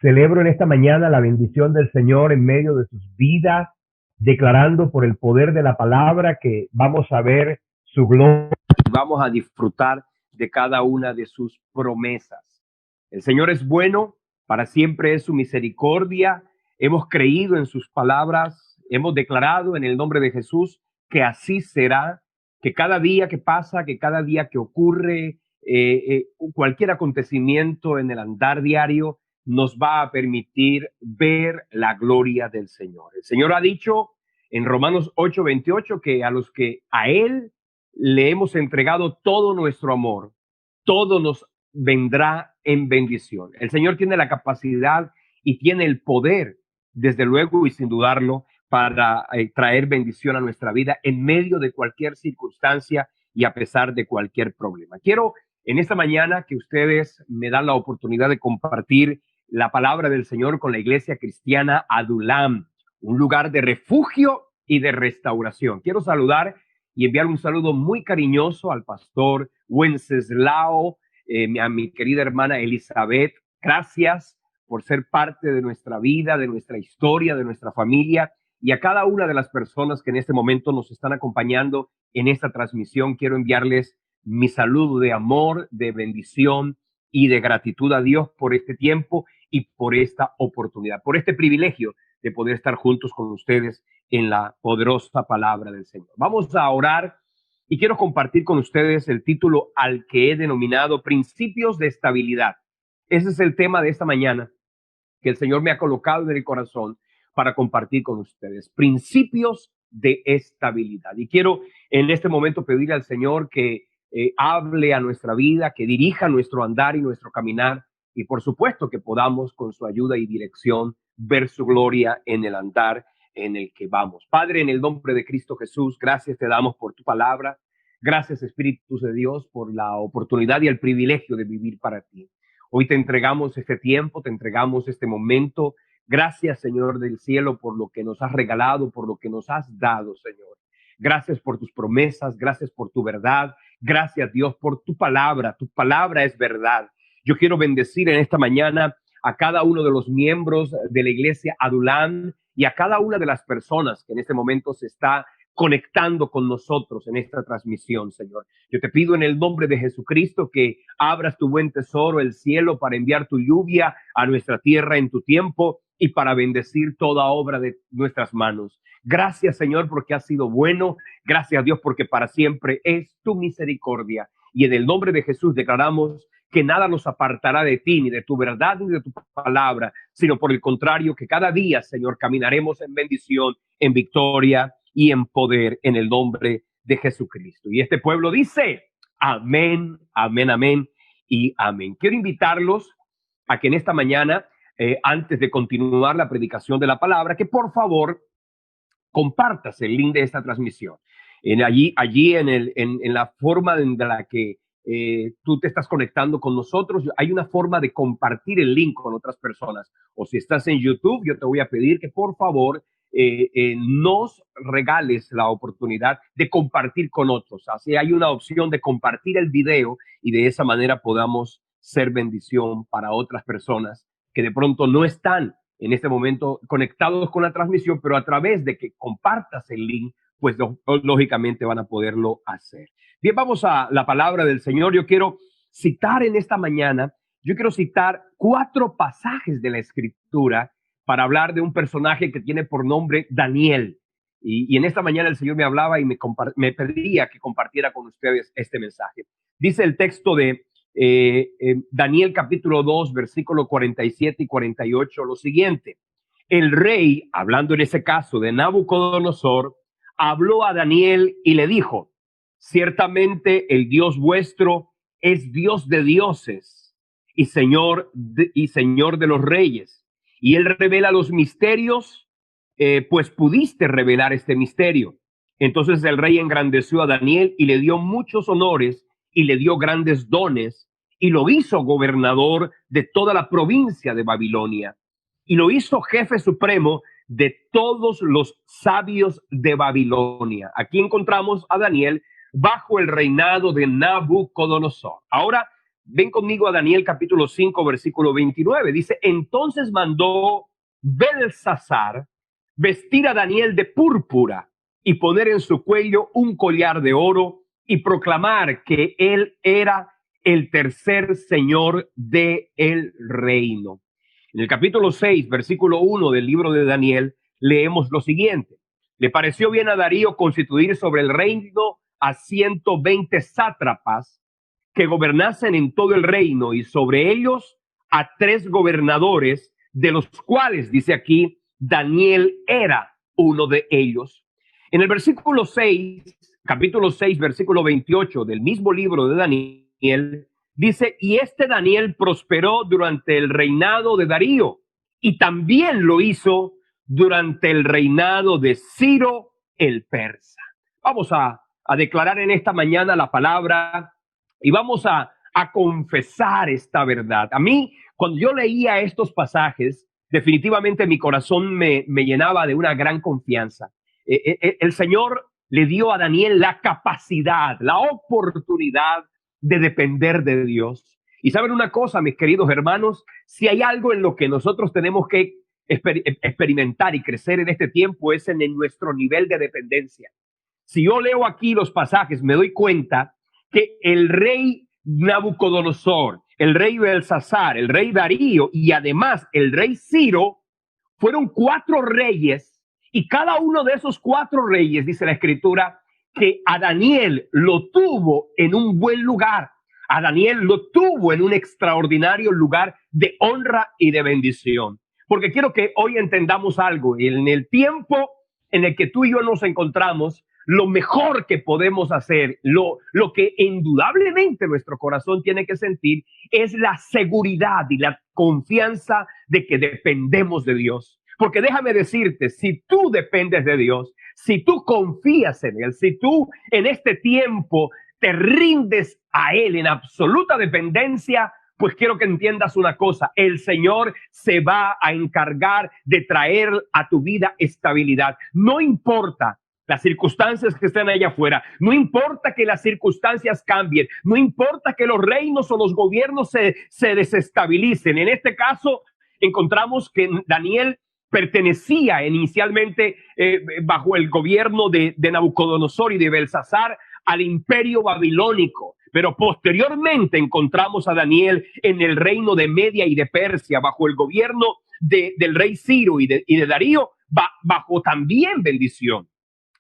Celebro en esta mañana la bendición del Señor en medio de sus vidas, declarando por el poder de la palabra que vamos a ver su gloria. Vamos a disfrutar de cada una de sus promesas. El Señor es bueno, para siempre es su misericordia. Hemos creído en sus palabras, hemos declarado en el nombre de Jesús que así será, que cada día que pasa, que cada día que ocurre, cualquier acontecimiento en el andar diario, nos va a permitir ver la gloria del Señor. El Señor ha dicho en Romanos 8:28 que a los que a Él le hemos entregado todo nuestro amor, todo nos vendrá en bendición. El Señor tiene la capacidad y tiene el poder, desde luego y sin dudarlo, para traer bendición a nuestra vida en medio de cualquier circunstancia y a pesar de cualquier problema. Quiero en esta mañana que ustedes me dan la oportunidad de compartir la palabra del Señor con la iglesia cristiana Adulam, un lugar de refugio y de restauración. Quiero saludar y enviar un saludo muy cariñoso al pastor Wenceslao, a mi querida hermana Elizabeth. Gracias por ser parte de nuestra vida, de nuestra historia, de nuestra familia, y a cada una de las personas que en este momento nos están acompañando en esta transmisión. Quiero enviarles mi saludo de amor, de bendición y de gratitud a Dios por este tiempo y por esta oportunidad, por este privilegio de poder estar juntos con ustedes en la poderosa palabra del Señor. Vamos a orar y quiero compartir con ustedes el título al que he denominado Principios de Estabilidad. Ese es el tema de esta mañana que el Señor me ha colocado en el corazón para compartir con ustedes. Principios de estabilidad. Y quiero en este momento pedir al Señor que hable a nuestra vida, que dirija nuestro andar y nuestro caminar, y por supuesto que podamos con su ayuda y dirección ver su gloria en el andar en el que vamos. Padre, en el nombre de Cristo Jesús, gracias te damos por tu palabra. Gracias, Espíritu de Dios, por la oportunidad y el privilegio de vivir para ti. Hoy te entregamos este tiempo, te entregamos este momento. Gracias, Señor del cielo, por lo que nos has regalado, por lo que nos has dado, Señor. Gracias por tus promesas, gracias por tu verdad. Gracias, Dios, por tu palabra. Tu palabra es verdad. Yo quiero bendecir en esta mañana a cada uno de los miembros de la iglesia Adulam y a cada una de las personas que en este momento se está conectando con nosotros en esta transmisión, Señor. Yo te pido en el nombre de Jesucristo que abras tu buen tesoro, el cielo, para enviar tu lluvia a nuestra tierra en tu tiempo y para bendecir toda obra de nuestras manos. Gracias, Señor, porque has sido bueno. Gracias, Dios, porque para siempre es tu misericordia. Y en el nombre de Jesús declaramos que nada nos apartará de ti, ni de tu verdad, ni de tu palabra, sino por el contrario, que cada día, Señor, caminaremos en bendición, en victoria y en poder, en el nombre de Jesucristo. Y este pueblo dice, amén, amén, amén y amén. Quiero invitarlos a que en esta mañana, antes de continuar la predicación de la palabra, que por favor compartas el link de esta transmisión. Allí en la forma en la que tú te estás conectando con nosotros, hay una forma de compartir el link con otras personas. O si estás en YouTube, yo te voy a pedir que por favor nos regales la oportunidad de compartir con otros. Así hay una opción de compartir el video y de esa manera podamos ser bendición para otras personas que de pronto no están en este momento conectados con la transmisión, pero a través de que compartas el link, pues lógicamente van a poderlo hacer. Bien, vamos a la palabra del Señor. Yo quiero citar en esta mañana, yo quiero citar 4 pasajes de la Escritura para hablar de un personaje que tiene por nombre Daniel. Y en esta mañana el Señor me hablaba y me pedía que compartiera con ustedes este mensaje. Dice el texto de Daniel capítulo 2, versículo 47 y 48, lo siguiente: el rey, hablando en ese caso de Nabucodonosor, habló a Daniel y le dijo: ciertamente el Dios vuestro es Dios de dioses y Señor de los reyes, y él revela los misterios, pues pudiste revelar este misterio. Entonces el rey engrandeció a Daniel y le dio muchos honores y le dio grandes dones, y lo hizo gobernador de toda la provincia de Babilonia, y lo hizo jefe supremo de todos los sabios de Babilonia. Aquí encontramos a Daniel bajo el reinado de Nabucodonosor. Ahora Ven conmigo a Daniel capítulo 5, versículo 29. Dice, entonces mandó Belsasar vestir a Daniel de púrpura y poner en su cuello un collar de oro y proclamar que él era el tercer señor del reino. En el capítulo 6, versículo 1 del libro de Daniel, leemos lo siguiente. Le pareció bien a Darío constituir sobre el reino a 120 sátrapas que gobernasen en todo el reino y sobre ellos a 3 gobernadores, de los cuales, dice aquí, Daniel era uno de ellos. En el versículo 6, capítulo 6, versículo 28 del mismo libro de Daniel, dice, y este Daniel prosperó durante el reinado de Darío y también lo hizo durante el reinado de Ciro el persa. Vamos a declarar en esta mañana la palabra y vamos a confesar esta verdad. A mí, cuando yo leía estos pasajes, definitivamente mi corazón me llenaba de una gran confianza. El Señor le dio a Daniel la capacidad, la oportunidad de depender de Dios. Y saben una cosa, mis queridos hermanos, si hay algo en lo que nosotros tenemos que experimentar y crecer en este tiempo es en nuestro nivel de dependencia. Si yo leo aquí los pasajes, me doy cuenta que el rey Nabucodonosor, el rey Belsasar, el rey Darío y además el rey Ciro fueron 4 reyes, y cada uno de esos 4 reyes, dice la escritura, que a Daniel lo tuvo en un buen lugar. A Daniel lo tuvo en un extraordinario lugar de honra y de bendición. Porque quiero que hoy entendamos algo. En el tiempo en el que tú y yo nos encontramos, lo mejor que podemos hacer, lo que indudablemente nuestro corazón tiene que sentir, es la seguridad y la confianza de que dependemos de Dios. Porque déjame decirte, si tú dependes de Dios, si tú confías en Él, si tú en este tiempo te rindes a Él en absoluta dependencia, pues quiero que entiendas una cosa, el Señor se va a encargar de traer a tu vida estabilidad. No importa las circunstancias que estén allá afuera, no importa que las circunstancias cambien, no importa que los reinos o los gobiernos se desestabilicen. En este caso, encontramos que Daniel pertenecía inicialmente bajo el gobierno de Nabucodonosor y de Belsasar al imperio babilónico, pero posteriormente encontramos a Daniel en el reino de Media y de Persia, bajo el gobierno del rey Ciro y de Darío, bajo también bendición.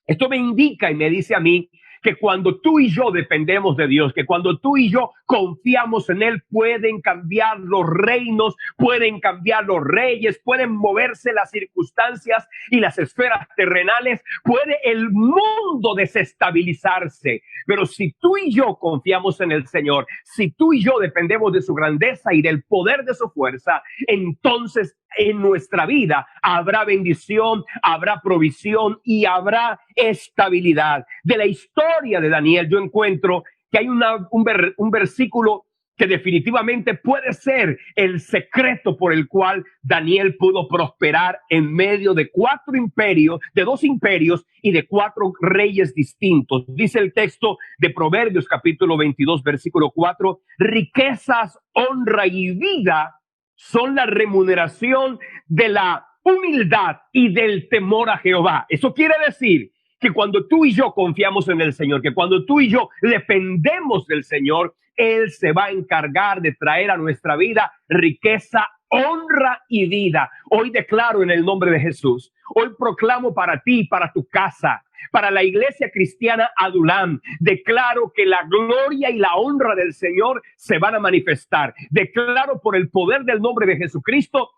Esto me indica y me dice a mí que cuando tú y yo dependemos de Dios, que cuando tú y yo confiamos en Él, pueden cambiar los reinos, pueden cambiar los reyes, pueden moverse las circunstancias y las esferas terrenales, puede el mundo desestabilizarse. Pero si tú y yo confiamos en el Señor, si tú y yo dependemos de su grandeza y del poder de su fuerza, entonces en nuestra vida habrá bendición, habrá provisión y habrá estabilidad. De la historia de Daniel yo encuentro que hay un versículo que definitivamente puede ser el secreto por el cual Daniel pudo prosperar en medio de 4 imperios, de 2 imperios y de 4 reyes distintos. Dice el texto de Proverbios capítulo 22 versículo 4, riquezas, honra y vida son la remuneración de la humildad y del temor a Jehová. Eso quiere decir que cuando tú y yo confiamos en el Señor, que cuando tú y yo dependemos del Señor, Él se va a encargar de traer a nuestra vida riqueza, honra y vida. Hoy declaro en el nombre de Jesús, hoy proclamo para ti, para tu casa, para la iglesia cristiana Adulam, declaro que la gloria y la honra del Señor se van a manifestar. Declaro por el poder del nombre de Jesucristo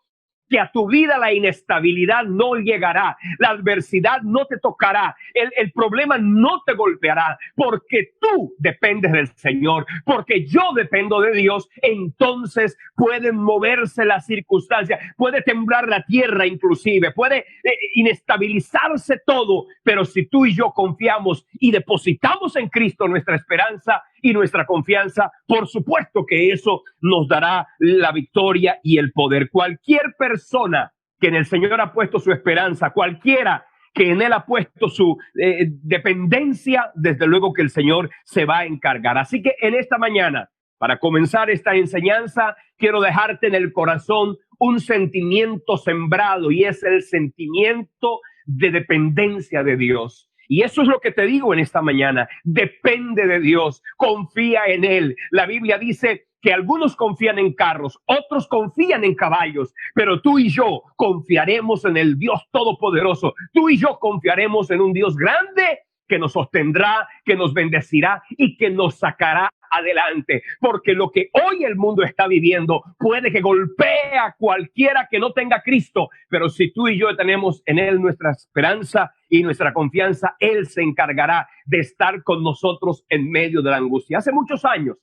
que a tu vida la inestabilidad no llegará, la adversidad no te tocará, el problema no te golpeará, porque tú dependes del Señor, porque yo dependo de Dios. Entonces pueden moverse las circunstancias, puede temblar la tierra inclusive, puede inestabilizarse todo, pero si tú y yo confiamos y depositamos en Cristo nuestra esperanza y nuestra confianza, por supuesto que eso nos dará la victoria y el poder. Cualquier persona que en el Señor ha puesto su esperanza, cualquiera que en Él ha puesto su dependencia, desde luego que el Señor se va a encargar. Así que en esta mañana Para comenzar esta enseñanza, quiero dejarte en el corazón un sentimiento sembrado, y es el sentimiento de dependencia de Dios. Y eso es lo que te digo en esta mañana. Depende de Dios, confía en Él. La Biblia dice que algunos confían en carros, otros confían en caballos, pero tú y yo confiaremos en el Dios Todopoderoso. Tú y yo confiaremos en un Dios grande que nos sostendrá, que nos bendecirá y que nos sacará adelante, porque lo que hoy el mundo está viviendo puede que golpee a cualquiera que no tenga Cristo, pero si tú y yo tenemos en Él nuestra esperanza y nuestra confianza, Él se encargará de estar con nosotros en medio de la angustia. Hace muchos años,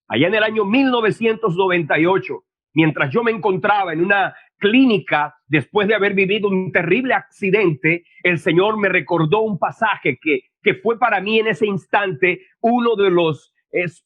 allá en el año 1998, mientras yo me encontraba en una clínica después de haber vivido un terrible accidente, el Señor me recordó un pasaje que fue para mí en ese instante uno de los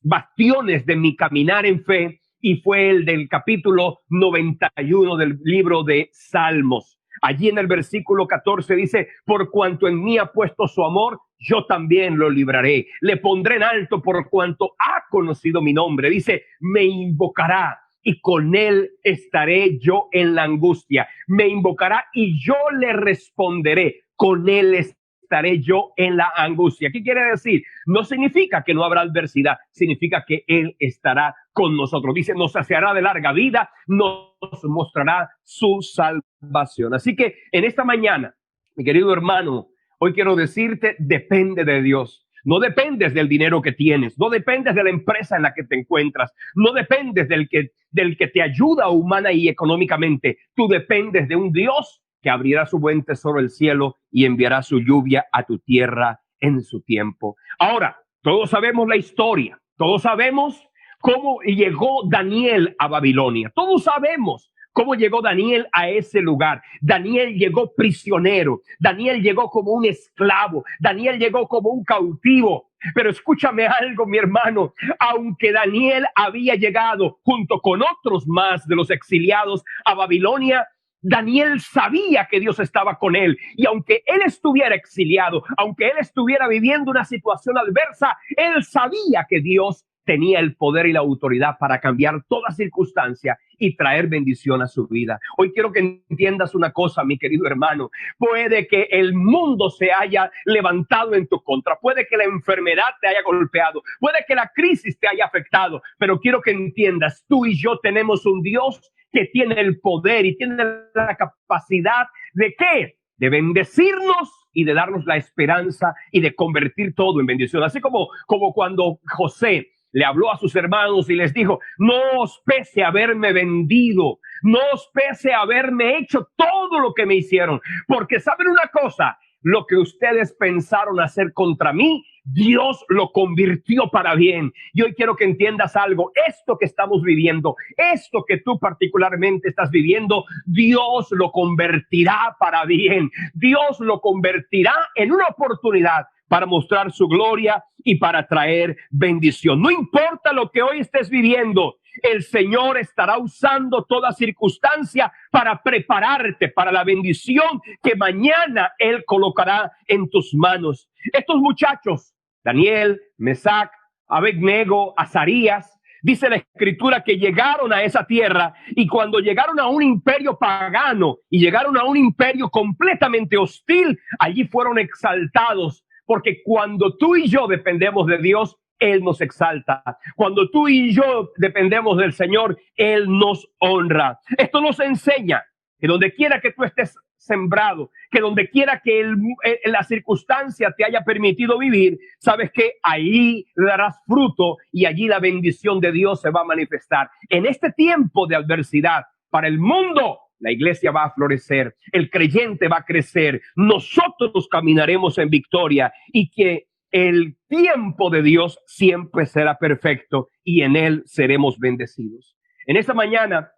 bastiones de mi caminar en fe, y fue el del capítulo 91 del libro de Salmos. Allí en el versículo 14 dice: por cuanto en mí ha puesto su amor, yo también lo libraré. Le pondré en alto por cuanto ha conocido mi nombre. Dice: me invocará y con él estaré yo en la angustia. Me invocará y yo le responderé. Con él estaré yo en la angustia. ¿Qué quiere decir? No significa que no habrá adversidad, significa que Él estará con nosotros. Dice: nos saciará de larga vida, nos mostrará su salvación. Así que en esta mañana, mi querido hermano, hoy quiero decirte: depende de Dios. No dependes del dinero que tienes, no dependes de la empresa en la que te encuentras, no dependes del que te ayuda humana y económicamente. Tú dependes de un Dios que abrirá su buen tesoro el cielo y enviará su lluvia a tu tierra en su tiempo. Ahora, todos sabemos la historia, todos sabemos cómo llegó Daniel a Babilonia, todos sabemos cómo llegó Daniel a ese lugar. Daniel llegó prisionero, Daniel llegó como un esclavo, Daniel llegó como un cautivo. Pero escúchame algo, mi hermano, aunque Daniel había llegado junto con otros más de los exiliados a Babilonia, Daniel sabía que Dios estaba con él, y aunque él estuviera exiliado, aunque él estuviera viviendo una situación adversa, él sabía que Dios tenía el poder y la autoridad para cambiar toda circunstancia y traer bendición a su vida. Hoy quiero que entiendas una cosa, mi querido hermano. Puede que el mundo se haya levantado en tu contra, puede que la enfermedad te haya golpeado, puede que la crisis te haya afectado, pero quiero que entiendas: tú y yo tenemos un Dios que tiene el poder y tiene la capacidad de ¿qué? De bendecirnos y de darnos la esperanza y de convertir todo en bendición. Así como cuando José le habló a sus hermanos y les dijo: no os pese haberme vendido, no os pese haberme hecho todo lo que me hicieron, porque saben una cosa, lo que ustedes pensaron hacer contra mí, Dios lo convirtió para bien. Y hoy quiero que entiendas algo: esto que estamos viviendo, esto que tú particularmente estás viviendo, Dios lo convertirá para bien. Dios lo convertirá en una oportunidad para mostrar su gloria y para traer bendición. No importa lo que hoy estés viviendo, el Señor estará usando toda circunstancia para prepararte para la bendición que mañana Él colocará en tus manos. Estos muchachos, Daniel, Mesac, Abednego, Azarías, dice la Escritura que llegaron a esa tierra, y cuando llegaron a un imperio pagano y llegaron a un imperio completamente hostil, allí fueron exaltados. Porque cuando tú y yo dependemos de Dios, Él nos exalta. Cuando tú y yo dependemos del Señor, Él nos honra. Esto nos enseña que donde quiera que tú estés sembrado, que donde quiera que la circunstancia te haya permitido vivir, sabes que ahí darás fruto y allí la bendición de Dios se va a manifestar. En este tiempo de adversidad para el mundo, la iglesia va a florecer, el creyente va a crecer, nosotros caminaremos en victoria, y que el tiempo de Dios siempre será perfecto y en él seremos bendecidos. En esta mañana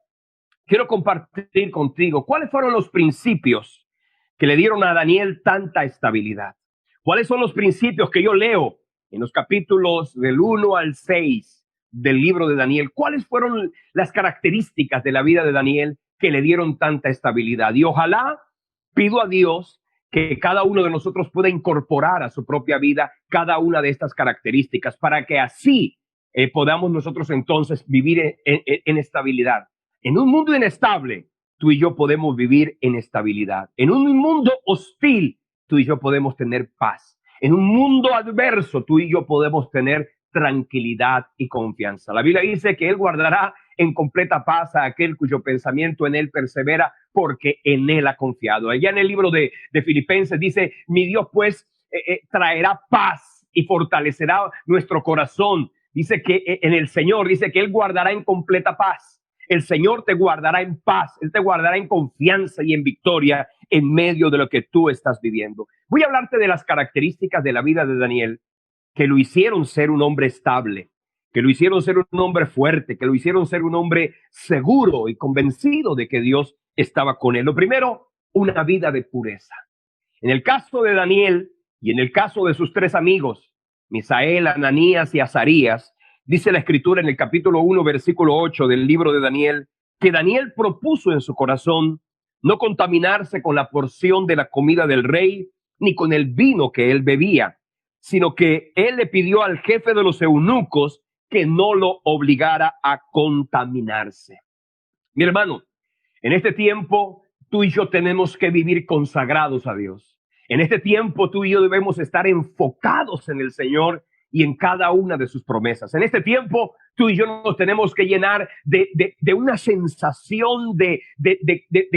quiero compartir contigo cuáles fueron los principios que le dieron a Daniel tanta estabilidad. ¿Cuáles son los principios que yo leo en los capítulos del 1 al 6 del libro de Daniel? ¿Cuáles fueron las características de la vida de Daniel que le dieron tanta estabilidad? Y ojalá, pido a Dios que cada uno de nosotros pueda incorporar a su propia vida cada una de estas características, para que así podamos nosotros entonces vivir en estabilidad. En un mundo inestable, tú y yo podemos vivir en estabilidad. En un mundo hostil, tú y yo podemos tener paz. En un mundo adverso, tú y yo podemos tener tranquilidad y confianza. La Biblia dice que Él guardará en completa paz a aquel cuyo pensamiento en Él persevera, porque en Él ha confiado. Allá en el libro de Filipenses dice: mi Dios pues traerá paz y fortalecerá nuestro corazón. Dice que en el Señor, dice que Él guardará en completa paz. El Señor te guardará en paz, Él te guardará en confianza y en victoria en medio de lo que tú estás viviendo. Voy a hablarte de las características de la vida de Daniel que lo hicieron ser un hombre estable, que lo hicieron ser un hombre fuerte, que lo hicieron ser un hombre seguro y convencido de que Dios estaba con él. Lo primero, una vida de pureza. En el caso de Daniel y en el caso de sus tres amigos, Misael, Ananías y Azarías, dice la Escritura en el capítulo 1, versículo 8 del libro de Daniel, que Daniel propuso en su corazón no contaminarse con la porción de la comida del rey, ni con el vino que él bebía, sino que él le pidió al jefe de los eunucos que no lo obligara a contaminarse. Mi hermano, en este tiempo tú y yo tenemos que vivir consagrados a Dios. En este tiempo tú y yo debemos estar enfocados en el Señor y en cada una de sus promesas. En este tiempo tú y yo nos tenemos que llenar de una sensación de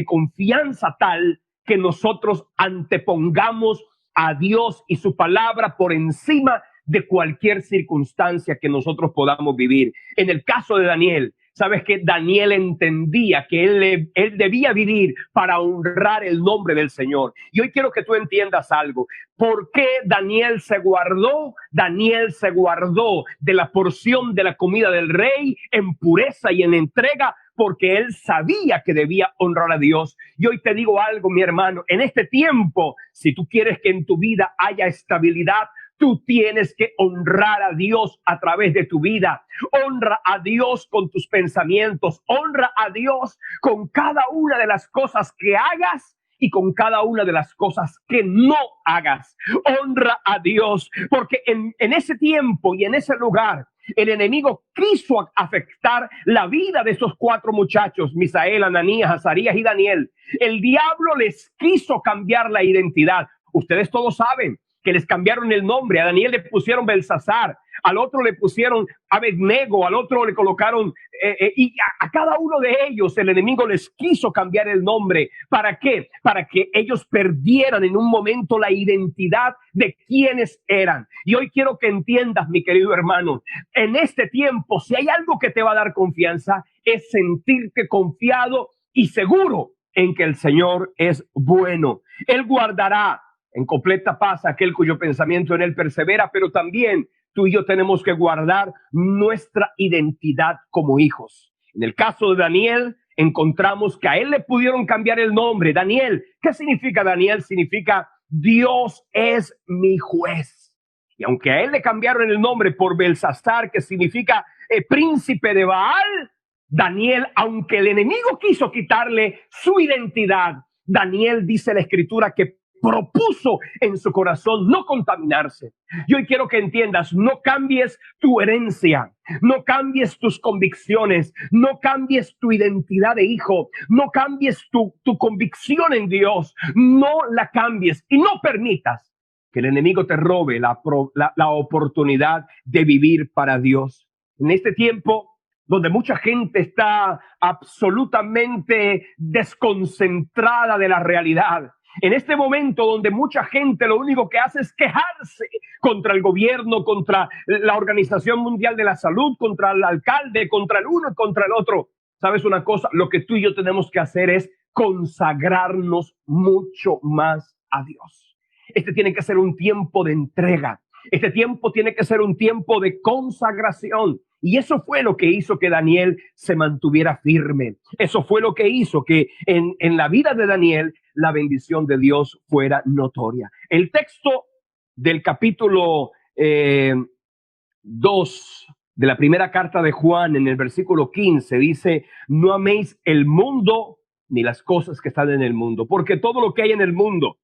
confianza tal que nosotros antepongamos a Dios y su palabra por encima de cualquier circunstancia que nosotros podamos vivir. En el caso de Daniel, sabes que Daniel entendía que él debía vivir para honrar el nombre del Señor. Y hoy quiero que tú entiendas algo. ¿Por qué Daniel se guardó? Daniel se guardó de la porción de la comida del rey en pureza y en entrega, porque él sabía que debía honrar a Dios. Y hoy te digo algo, mi hermano, en este tiempo, si tú quieres que en tu vida haya estabilidad, tú tienes que honrar a Dios a través de tu vida. Honra a Dios con tus pensamientos. Honra a Dios con cada una de las cosas que hagas y con cada una de las cosas que no hagas. Honra a Dios, porque en ese tiempo y en ese lugar, el enemigo quiso afectar la vida de esos cuatro muchachos, Misael, Ananías, Azarías y Daniel. El diablo les quiso cambiar la identidad. Ustedes todos saben que les cambiaron el nombre. A Daniel le pusieron Belsasar, al otro le pusieron Abednego, al otro le colocaron y a cada uno de ellos el enemigo les quiso cambiar el nombre. ¿Para qué? Para que ellos perdieran en un momento la identidad de quiénes eran. Y hoy quiero que entiendas, mi querido hermano, en este tiempo, si hay algo que te va a dar confianza, es sentirte confiado y seguro en que el Señor es bueno. Él guardará en completa paz aquel cuyo pensamiento en él persevera, pero también tú y yo tenemos que guardar nuestra identidad como hijos. En el caso de Daniel, encontramos que a él le pudieron cambiar el nombre. Daniel, ¿qué significa Daniel? Significa Dios es mi juez. Y aunque a él le cambiaron el nombre por Belsasar, que significa príncipe de Baal, Daniel, aunque el enemigo quiso quitarle su identidad, Daniel, dice la Escritura, que propuso en su corazón no contaminarse. Y hoy quiero que entiendas, no cambies tu herencia, no cambies tus convicciones, no cambies tu identidad de hijo, no cambies tu convicción en Dios, no la cambies y no permitas que el enemigo te robe la oportunidad de vivir para Dios. En este tiempo donde mucha gente está absolutamente desconcentrada de la realidad, en este momento donde mucha gente lo único que hace es quejarse contra el gobierno, contra la Organización Mundial de la Salud, contra el alcalde, contra el uno y contra el otro. ¿Sabes una cosa? Lo que tú y yo tenemos que hacer es consagrarnos mucho más a Dios. Este tiene que ser un tiempo de entrega. Este tiempo tiene que ser un tiempo de consagración. Y eso fue lo que hizo que Daniel se mantuviera firme. Eso fue lo que hizo que en la vida de Daniel la bendición de Dios fuera notoria. El texto del capítulo 2 de la primera carta de Juan, en el versículo 15, dice: no améis el mundo ni las cosas que están en el mundo, porque todo lo que hay en el mundo,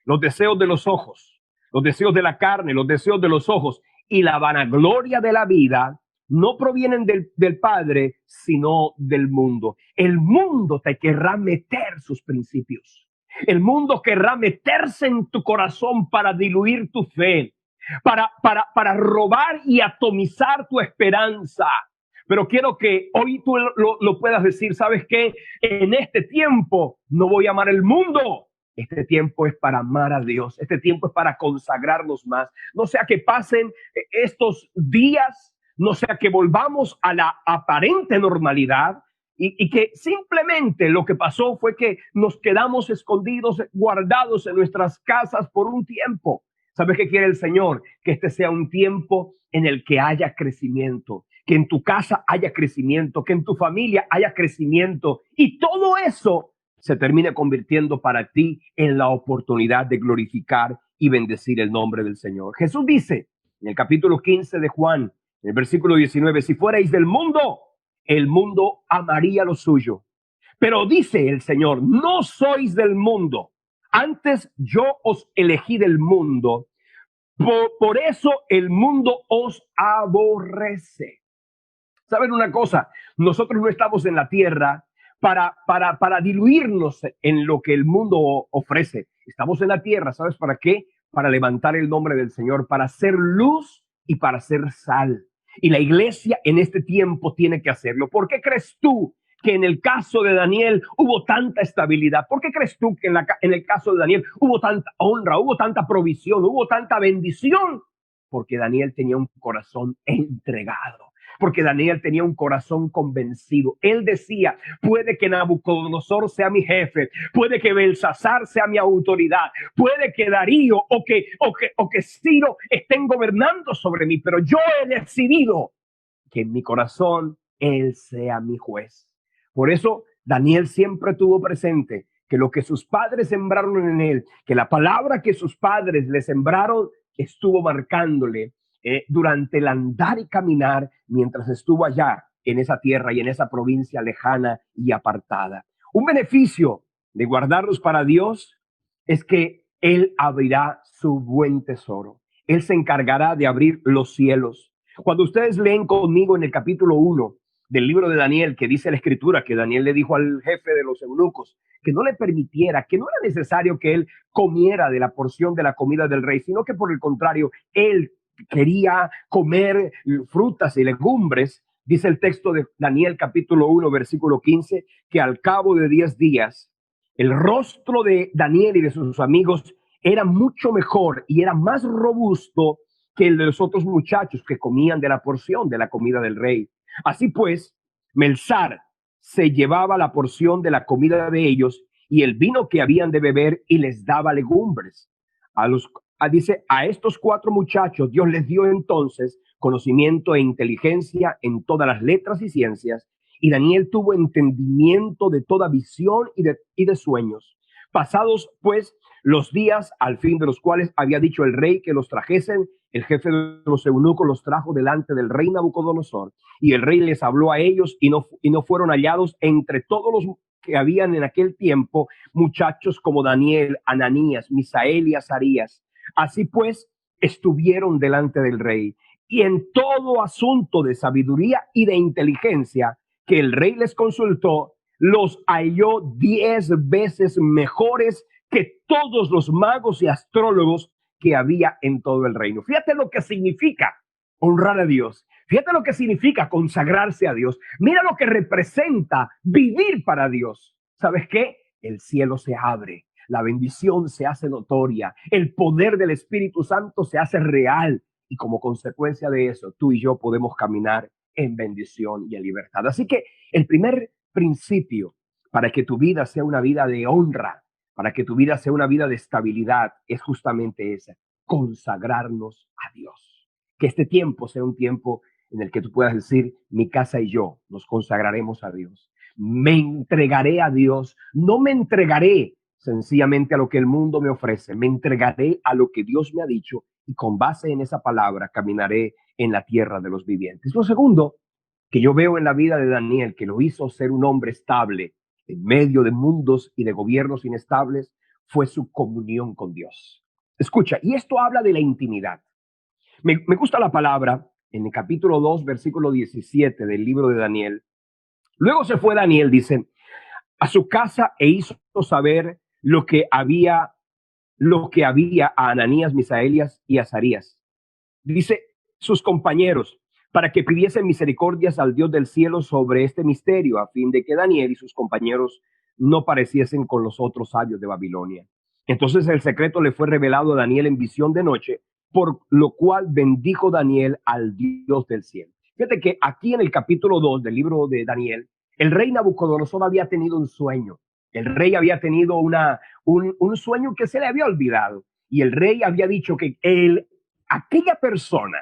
los deseos de los ojos, los deseos de la carne, los deseos de los ojos y la vanagloria de la vida, no provienen del Padre, sino del mundo. El mundo te querrá meter sus principios. El mundo querrá meterse en tu corazón para diluir tu fe, para robar y atomizar tu esperanza. Pero quiero que hoy tú lo puedas decir, ¿sabes qué? En este tiempo no voy a amar el mundo. Este tiempo es para amar a Dios. Este tiempo es para consagrarnos más. No sea que pasen estos días, no sea que volvamos a la aparente normalidad y que simplemente lo que pasó fue que nos quedamos escondidos, guardados en nuestras casas por un tiempo. ¿Sabes qué quiere el Señor? Que este sea un tiempo en el que haya crecimiento, que en tu casa haya crecimiento, que en tu familia haya crecimiento, y todo eso se termine convirtiendo para ti en la oportunidad de glorificar y bendecir el nombre del Señor. Jesús dice en el capítulo 15 de Juan, en el versículo 19, si fuerais del mundo, el mundo amaría lo suyo. Pero dice el Señor, no sois del mundo, antes yo os elegí del mundo, por eso el mundo os aborrece. ¿Saben una cosa? Nosotros no estamos en la tierra para diluirnos en lo que el mundo ofrece. Estamos en la tierra, ¿sabes para qué? Para levantar el nombre del Señor, para ser luz y para ser sal. Y la iglesia en este tiempo tiene que hacerlo. ¿Por qué crees tú que en el caso de Daniel hubo tanta estabilidad? ¿Por qué crees tú que en el caso de Daniel hubo tanta honra, hubo tanta provisión, hubo tanta bendición? Porque Daniel tenía un corazón entregado. Porque Daniel tenía un corazón convencido. Él decía, puede que Nabucodonosor sea mi jefe, puede que Belsasar sea mi autoridad, puede que Darío o que Ciro estén gobernando sobre mí, pero yo he decidido que en mi corazón Él sea mi juez. Por eso Daniel siempre tuvo presente que lo que sus padres sembraron en él, que la palabra que sus padres le sembraron, estuvo marcándole durante el andar y caminar mientras estuvo allá en esa tierra y en esa provincia lejana y apartada. Un beneficio de guardarlos para Dios es que Él abrirá su buen tesoro. Él se encargará de abrir los cielos. Cuando ustedes leen conmigo en el capítulo 1 del libro de Daniel, que dice la escritura que Daniel le dijo al jefe de los eunucos que no le permitiera, que no era necesario que él comiera de la porción de la comida del rey, sino que por el contrario, él quería comer frutas y legumbres. Dice el texto de Daniel capítulo 1 versículo 15 que al cabo de 10 días el rostro de Daniel y de sus amigos era mucho mejor y era más robusto que el de los otros muchachos que comían de la porción de la comida del rey. Así pues, Melzar se llevaba la porción de la comida de ellos y el vino que habían de beber y les daba legumbres. Dice, a estos 4 muchachos Dios les dio entonces conocimiento e inteligencia en todas las letras y ciencias, y Daniel tuvo entendimiento de toda visión y de sueños. Pasados pues los días al fin de los cuales había dicho el rey que los trajesen, el jefe de los eunucos los trajo delante del rey Nabucodonosor, y el rey les habló a ellos y no fueron hallados entre todos los que habían en aquel tiempo muchachos como Daniel, Ananías, Misael y Azarías. Así pues, estuvieron delante del rey, y en todo asunto de sabiduría y de inteligencia que el rey les consultó, los halló 10 veces mejores que todos los magos y astrólogos que había en todo el reino. Fíjate lo que significa honrar a Dios. Fíjate lo que significa consagrarse a Dios. Mira lo que representa vivir para Dios. ¿Sabes qué? El cielo se abre, la bendición se hace notoria, el poder del Espíritu Santo se hace real, y como consecuencia de eso, tú y yo podemos caminar en bendición y en libertad. Así que el primer principio para que tu vida sea una vida de honra, para que tu vida sea una vida de estabilidad, es justamente esa: consagrarnos a Dios. Que este tiempo sea un tiempo en el que tú puedas decir, mi casa y yo nos consagraremos a Dios. Me entregaré a Dios, no me entregaré sencillamente a lo que el mundo me ofrece, me entregaré a lo que Dios me ha dicho, y con base en esa palabra caminaré en la tierra de los vivientes. Lo segundo que yo veo en la vida de Daniel, que lo hizo ser un hombre estable en medio de mundos y de gobiernos inestables, fue su comunión con Dios. Escucha, y esto habla de la intimidad. Me gusta la palabra en el capítulo 2, versículo 17 del libro de Daniel. Luego se fue Daniel, dice, a su casa e hizo saber lo que había a Ananías, Misaelías y Azarías. Dice sus compañeros, para que pidiesen misericordias al Dios del cielo sobre este misterio, a fin de que Daniel y sus compañeros no pareciesen con los otros sabios de Babilonia. Entonces el secreto le fue revelado a Daniel en visión de noche, por lo cual bendijo Daniel al Dios del cielo. Fíjate que aquí en el capítulo 2 del libro de Daniel, el rey Nabucodonosor había tenido un sueño. El rey había tenido un sueño que se le había olvidado. Y el rey había dicho que aquella persona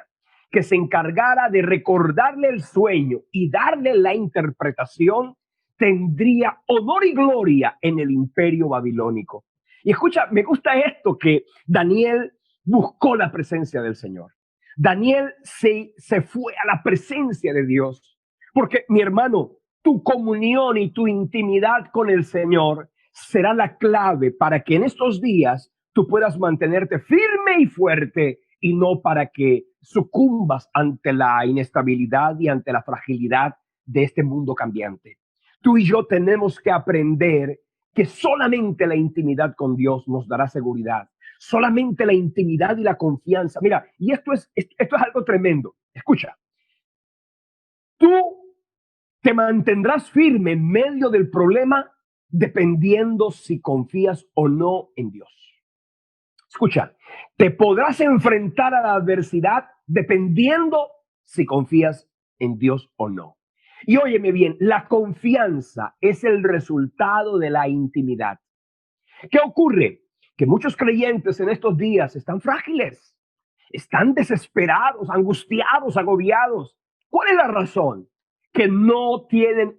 que se encargara de recordarle el sueño y darle la interpretación tendría honor y gloria en el imperio babilónico. Y escucha, me gusta esto, que Daniel buscó la presencia del Señor. Daniel se fue a la presencia de Dios, porque mi hermano, tu comunión y tu intimidad con el Señor será la clave para que en estos días tú puedas mantenerte firme y fuerte, y no para que sucumbas ante la inestabilidad y ante la fragilidad de este mundo cambiante. Tú y yo tenemos que aprender que solamente la intimidad con Dios nos dará seguridad. Solamente la intimidad y la confianza. Mira, y esto es algo tremendo. Escucha, tú te mantendrás firme en medio del problema dependiendo si confías o no en Dios. Escucha, te podrás enfrentar a la adversidad dependiendo si confías en Dios o no. Y óyeme bien, la confianza es el resultado de la intimidad. ¿Qué ocurre? Que muchos creyentes en estos días están frágiles, están desesperados, angustiados, agobiados. ¿Cuál es la razón? Que no tienen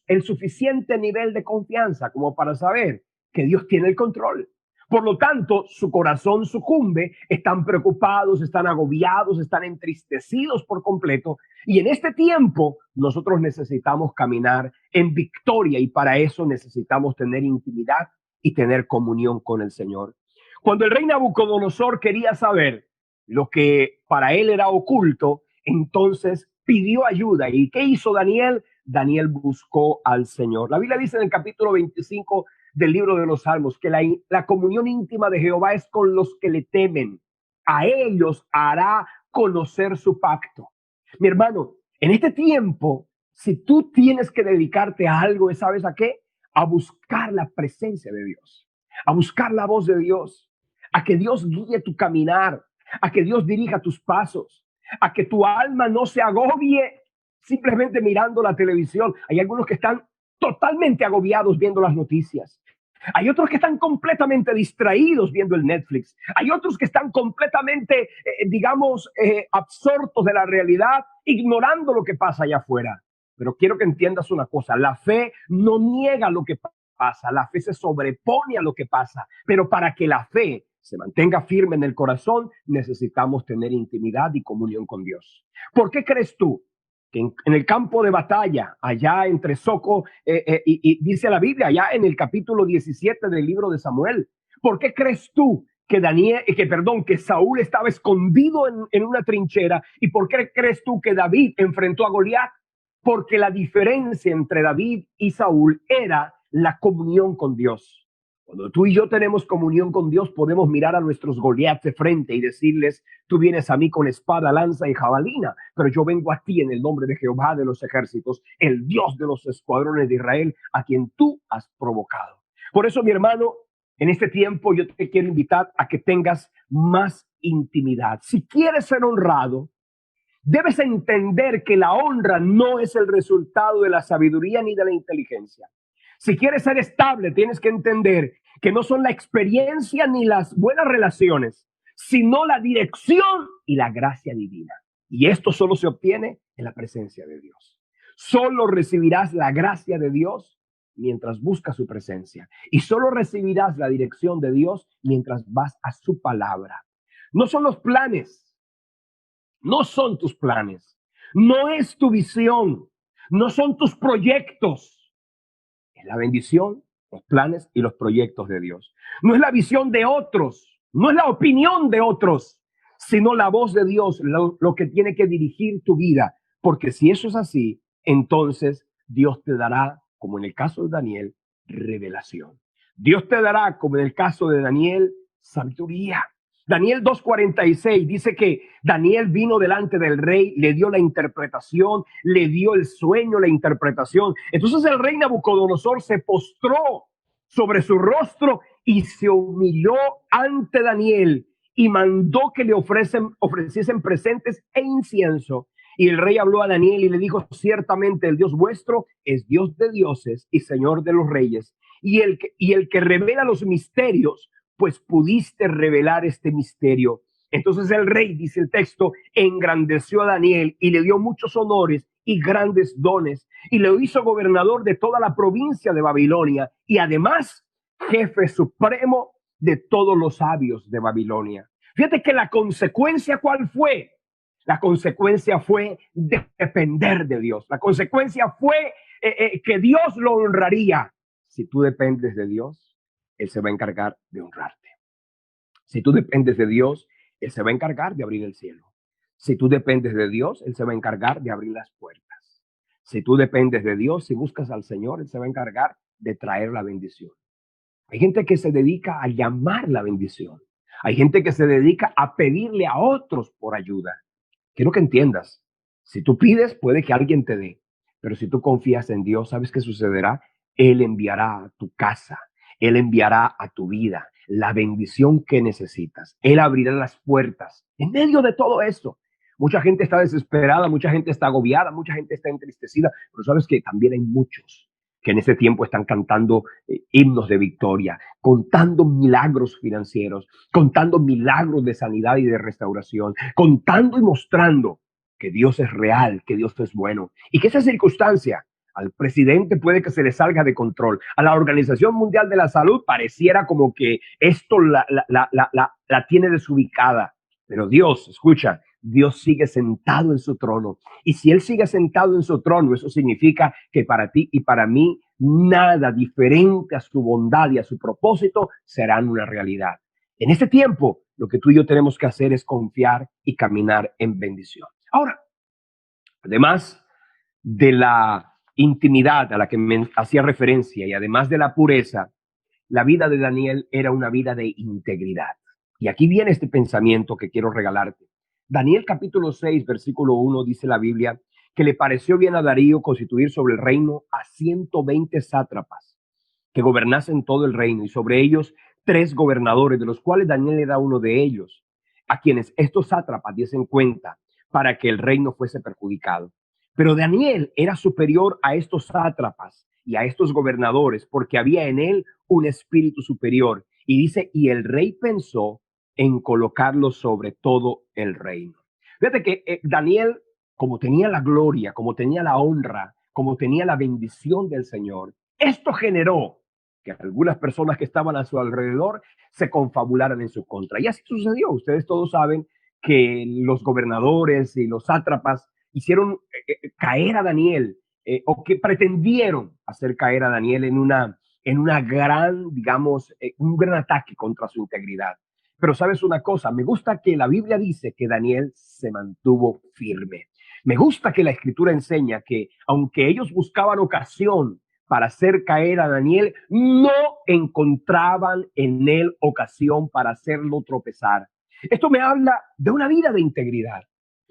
el suficiente nivel de confianza como para saber que Dios tiene el control. Por lo tanto, su corazón sucumbe, están preocupados, están agobiados, están entristecidos por completo. Y en este tiempo nosotros necesitamos caminar en victoria, y para eso necesitamos tener intimidad y tener comunión con el Señor. Cuando el rey Nabucodonosor quería saber lo que para él era oculto, entonces pidió ayuda. ¿Y qué hizo Daniel? Daniel buscó al Señor. La Biblia dice en el capítulo 25 del libro de los Salmos que la comunión íntima de Jehová es con los que le temen. A ellos hará conocer su pacto. Mi hermano, en este tiempo, si tú tienes que dedicarte a algo, ¿sabes a qué? A buscar la presencia de Dios, a buscar la voz de Dios, a que Dios guíe tu caminar, a que Dios dirija tus pasos, a que tu alma no se agobie simplemente mirando la televisión. Hay algunos que están totalmente agobiados viendo las noticias. Hay otros que están completamente distraídos viendo el Netflix. Hay otros que están completamente, absortos de la realidad, ignorando lo que pasa allá afuera. Pero quiero que entiendas una cosa, la fe no niega lo que pasa, la fe se sobrepone a lo que pasa, pero para que la fe se mantenga firme en el corazón, necesitamos tener intimidad y comunión con Dios. ¿Por qué crees tú que en el campo de batalla, allá entre Soco, y dice la Biblia, allá en el capítulo 17 del libro de Samuel, ¿por qué crees tú que Saúl estaba escondido en una trinchera? ¿Y por qué crees tú que David enfrentó a Goliat? Porque la diferencia entre David y Saúl era la comunión con Dios. Cuando tú y yo tenemos comunión con Dios, podemos mirar a nuestros Goliat de frente y decirles: tú vienes a mí con espada, lanza y jabalina, pero yo vengo a ti en el nombre de Jehová de los ejércitos, el Dios de los escuadrones de Israel, a quien tú has provocado. Por eso, mi hermano, en este tiempo yo te quiero invitar a que tengas más intimidad. Si quieres ser honrado, debes entender que la honra no es el resultado de la sabiduría ni de la inteligencia. Si quieres ser estable, tienes que entender que no son la experiencia ni las buenas relaciones, sino la dirección y la gracia divina. Y esto solo se obtiene en la presencia de Dios. Solo recibirás la gracia de Dios mientras buscas su presencia. Y solo recibirás la dirección de Dios mientras vas a su palabra. No son los planes. No son tus planes, no es tu visión, no son tus proyectos. Es la bendición, los planes y los proyectos de Dios. No es la visión de otros, no es la opinión de otros, sino la voz de Dios, lo que tiene que dirigir tu vida. Porque si eso es así, entonces Dios te dará, como en el caso de Daniel, revelación. Dios te dará, como en el caso de Daniel, sabiduría. Daniel 2:46 dice que Daniel vino delante del rey, le dio la interpretación, le dio el sueño, la interpretación. Entonces el rey Nabucodonosor se postró sobre su rostro y se humilló ante Daniel y mandó que le ofreciesen presentes e incienso. Y el rey habló a Daniel y le dijo: ciertamente el Dios vuestro es Dios de dioses y Señor de los reyes, y el que revela los misterios, pues pudiste revelar este misterio. Entonces el rey, dice el texto, engrandeció a Daniel y le dio muchos honores y grandes dones, y lo hizo gobernador de toda la provincia de Babilonia, y además jefe supremo de todos los sabios de Babilonia. Fíjate que la consecuencia, ¿cuál fue? La consecuencia fue depender de Dios. La consecuencia fue que Dios lo honraría. Si tú dependes de Dios, Él se va a encargar de honrarte. Si tú dependes de Dios, Él se va a encargar de abrir el cielo. Si tú dependes de Dios, Él se va a encargar de abrir las puertas. Si tú dependes de Dios, si buscas al Señor, Él se va a encargar de traer la bendición. Hay gente que se dedica a llamar la bendición. Hay gente que se dedica a pedirle a otros por ayuda. Quiero que entiendas, si tú pides, puede que alguien te dé, pero si tú confías en Dios, ¿sabes qué sucederá? Él enviará a tu casa, Él enviará a tu vida la bendición que necesitas. Él abrirá las puertas en medio de todo esto. Mucha gente está desesperada, mucha gente está agobiada, mucha gente está entristecida, pero sabes que también hay muchos que en este tiempo están cantando himnos de victoria, contando milagros financieros, contando milagros de sanidad y de restauración, contando y mostrando que Dios es real, que Dios es bueno, y que esa circunstancia al presidente puede que se le salga de control. A la Organización Mundial de la Salud pareciera como que esto la tiene desubicada. Pero Dios, escucha, Dios sigue sentado en su trono. Y si Él sigue sentado en su trono, eso significa que para ti y para mí, nada diferente a su bondad y a su propósito serán una realidad. En este tiempo, lo que tú y yo tenemos que hacer es confiar y caminar en bendición. Ahora, además de la intimidad a la que me hacía referencia y además de la pureza, la vida de Daniel era una vida de integridad. Y aquí viene este pensamiento que quiero regalarte. Daniel capítulo 6, versículo 1 dice la Biblia que le pareció bien a Darío constituir sobre el reino a 120 sátrapas que gobernasen todo el reino y sobre ellos 3 gobernadores, de los cuales Daniel era uno de ellos, a quienes estos sátrapas diesen cuenta para que el reino fuese perjudicado. Pero Daniel era superior a estos sátrapas y a estos gobernadores porque había en él un espíritu superior. Y dice, y el rey pensó en colocarlo sobre todo el reino. Fíjate que Daniel, como tenía la gloria, como tenía la honra, como tenía la bendición del Señor, esto generó que algunas personas que estaban a su alrededor se confabularan en su contra. Y así sucedió. Ustedes todos saben que los gobernadores y los sátrapas hicieron caer a Daniel o que pretendieron hacer caer a Daniel en una gran, digamos, un gran ataque contra su integridad. Pero sabes una cosa, me gusta que la Biblia dice que Daniel se mantuvo firme. Me gusta que la Escritura enseña que aunque ellos buscaban ocasión para hacer caer a Daniel, no encontraban en él ocasión para hacerlo tropezar. Esto me habla de una vida de integridad.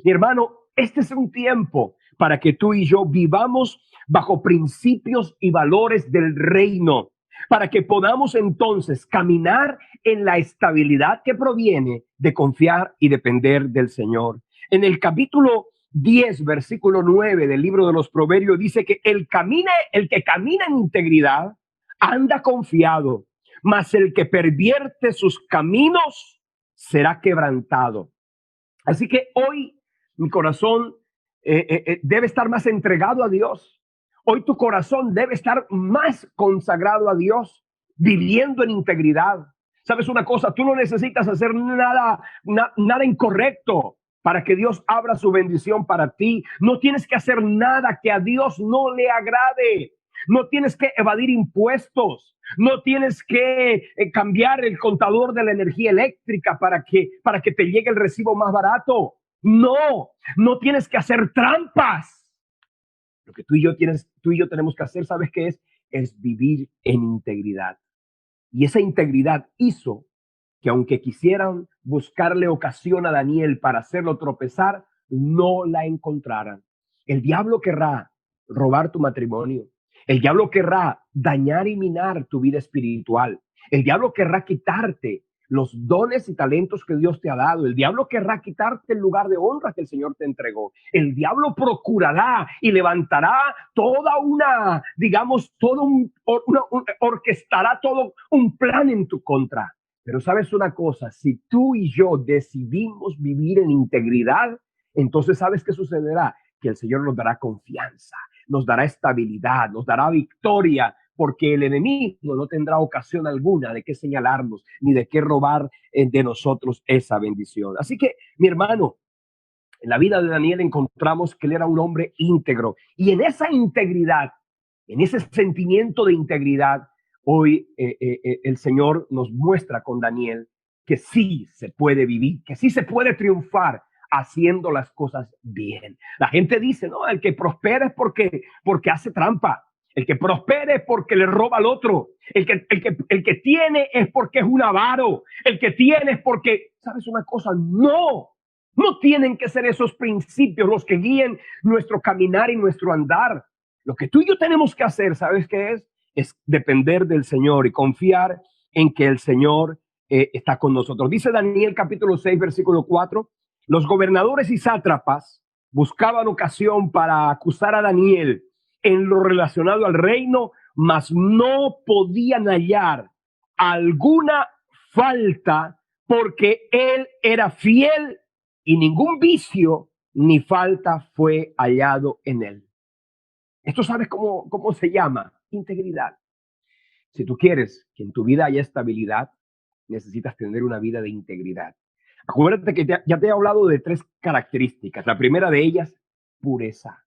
Mi hermano, este es un tiempo para que tú y yo vivamos bajo principios y valores del reino, para que podamos entonces caminar en la estabilidad que proviene de confiar y depender del Señor. En el capítulo 10, versículo 9 del libro de los Proverbios dice que el que camina en integridad anda confiado, mas el que pervierte sus caminos será quebrantado. Así que hoy mi corazón debe estar más entregado a Dios. Hoy tu corazón debe estar más consagrado a Dios, viviendo en integridad. ¿Sabes una cosa? Tú no necesitas hacer nada incorrecto para que Dios abra su bendición para ti. No tienes que hacer nada que a Dios no le agrade. no tienes que evadir impuestos, no tienes que cambiar el contador de la energía eléctrica para que te llegue el recibo más barato. No, no tienes que hacer trampas. Lo que tú y yo tenemos que hacer, ¿sabes qué es? Es vivir en integridad. Y esa integridad hizo que aunque quisieran buscarle ocasión a Daniel para hacerlo tropezar, no la encontraran. El diablo querrá robar tu matrimonio. El diablo querrá dañar y minar tu vida espiritual. El diablo querrá quitarte los dones y talentos que Dios te ha dado. El diablo querrá quitarte el lugar de honra que el Señor te entregó. El diablo procurará y levantará toda una, digamos, orquestará todo un plan en tu contra. Pero sabes una cosa, si tú y yo decidimos vivir en integridad, entonces ¿sabes qué sucederá? Que el Señor nos dará confianza, nos dará estabilidad, nos dará victoria, porque el enemigo no tendrá ocasión alguna de qué señalarnos, ni de qué robar de nosotros esa bendición. Así que, mi hermano, en la vida de Daniel encontramos que él era un hombre íntegro, y en esa integridad, en ese sentimiento de integridad, hoy el Señor nos muestra con Daniel que sí se puede vivir, que sí se puede triunfar haciendo las cosas bien. La gente dice, no, el que prospera es porque hace trampa. El que prospera es porque le roba al otro. El que tiene es porque es un avaro. El que tiene es porque, ¿sabes una cosa? No tienen que ser esos principios los que guíen nuestro caminar y nuestro andar. Lo que tú y yo tenemos que hacer, ¿sabes qué es? Es depender del Señor y confiar en que el Señor está con nosotros. Dice Daniel capítulo 6, versículo 4, los gobernadores y sátrapas buscaban ocasión para acusar a Daniel en lo relacionado al reino, mas no podían hallar alguna falta porque él era fiel y ningún vicio ni falta fue hallado en él. Esto sabes cómo se llama: integridad. Si tú quieres que en tu vida haya estabilidad, necesitas tener una vida de integridad. Acuérdate que ya te he hablado de 3 características. La primera de ellas, pureza.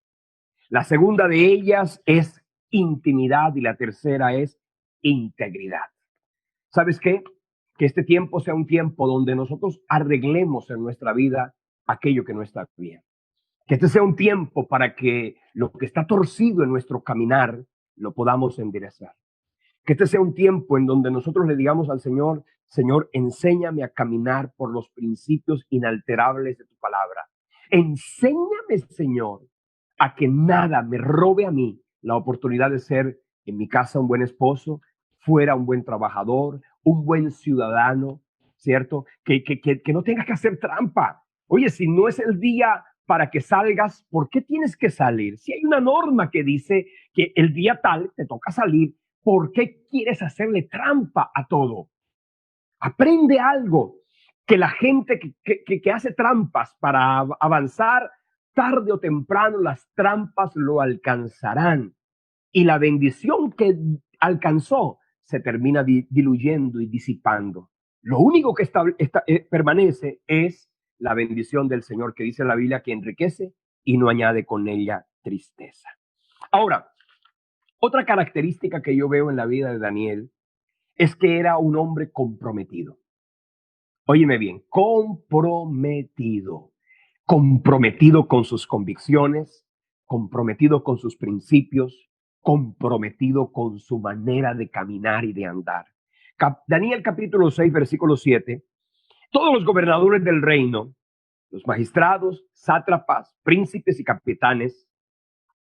La segunda de ellas es intimidad y la tercera es integridad. ¿Sabes qué? Que este tiempo sea un tiempo donde nosotros arreglemos en nuestra vida aquello que no está bien. Que este sea un tiempo para que lo que está torcido en nuestro caminar lo podamos enderezar. Que este sea un tiempo en donde nosotros le digamos al Señor, Señor, enséñame a caminar por los principios inalterables de tu palabra. Enséñame, Señor, a que nada me robe a mí la oportunidad de ser en mi casa un buen esposo, fuera un buen trabajador, un buen ciudadano, ¿cierto? Que no tengas que hacer trampa. Oye, si no es el día para que salgas, ¿por qué tienes que salir? Si hay una norma que dice que el día tal te toca salir, ¿por qué quieres hacerle trampa a todo? Aprende algo, que la gente que hace trampas para avanzar, tarde o temprano las trampas lo alcanzarán. Y la bendición que alcanzó se termina diluyendo y disipando. Lo único que permanece es la bendición del Señor, que dice la Biblia que enriquece y no añade con ella tristeza. Ahora, otra característica que yo veo en la vida de Daniel es que era un hombre comprometido. Óyeme bien, comprometido con sus convicciones, comprometido con sus principios, comprometido con su manera de caminar y de andar. Daniel capítulo 6, versículo 7, todos los gobernadores del reino, los magistrados, sátrapas, príncipes y capitanes,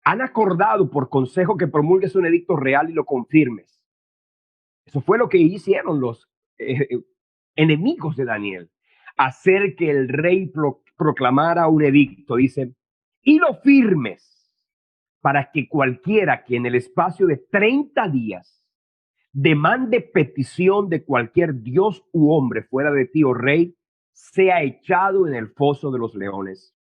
han acordado por consejo que promulgues un edicto real y lo confirmes. Eso fue lo que hicieron los enemigos de Daniel, hacer que el rey proclamara un edicto, dice, y lo firmes para que cualquiera que en el espacio de 30 días demande petición de cualquier dios u hombre fuera de ti, oh rey, sea echado en el foso de los leones.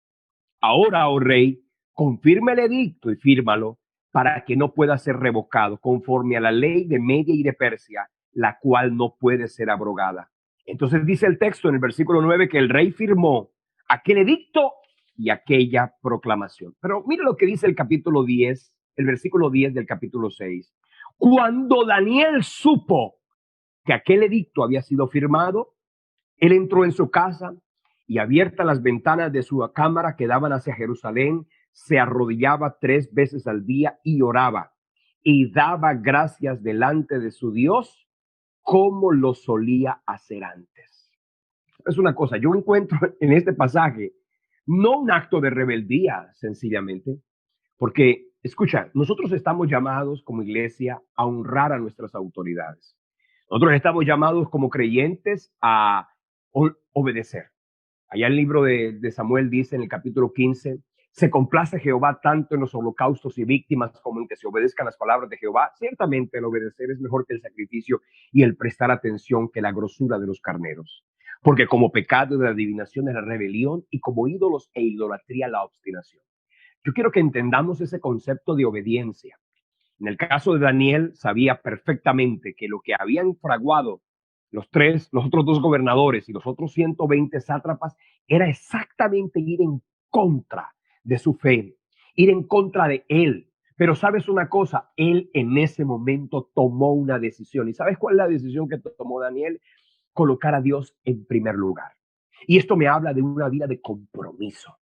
Ahora, oh rey, confirma el edicto y fírmalo para que no pueda ser revocado conforme a la ley de Media y de Persia, la cual no puede ser abrogada. Entonces dice el texto en el versículo 9 que el rey firmó aquel edicto y aquella proclamación. Pero mira lo que dice el capítulo 10, el versículo 10 del capítulo 6. Cuando Daniel supo que aquel edicto había sido firmado, él entró en su casa y abiertas las ventanas de su cámara que daban hacia Jerusalén, se arrodillaba 3 veces al día y oraba y daba gracias delante de su Dios como lo solía hacer antes. Es una cosa, yo encuentro en este pasaje no un acto de rebeldía sencillamente, porque escucha, nosotros estamos llamados como iglesia a honrar a nuestras autoridades. Nosotros estamos llamados como creyentes a obedecer. Allá el libro de Samuel dice en el capítulo 15, se complace Jehová tanto en los holocaustos y víctimas como en que se obedezcan las palabras de Jehová. Ciertamente el obedecer es mejor que el sacrificio y el prestar atención que la grosura de los carneros. Porque como pecado de adivinación es la rebelión y como ídolos e idolatría la obstinación. Yo quiero que entendamos ese concepto de obediencia. En el caso de Daniel, sabía perfectamente que lo que habían fraguado los otros 2 gobernadores y los otros 120 sátrapas era exactamente ir en contra de su fe, ir en contra de él. Pero sabes una cosa, él en ese momento tomó una decisión. ¿Y sabes cuál es la decisión que tomó Daniel? Colocar a Dios en primer lugar. Y esto me habla de una vida de compromiso.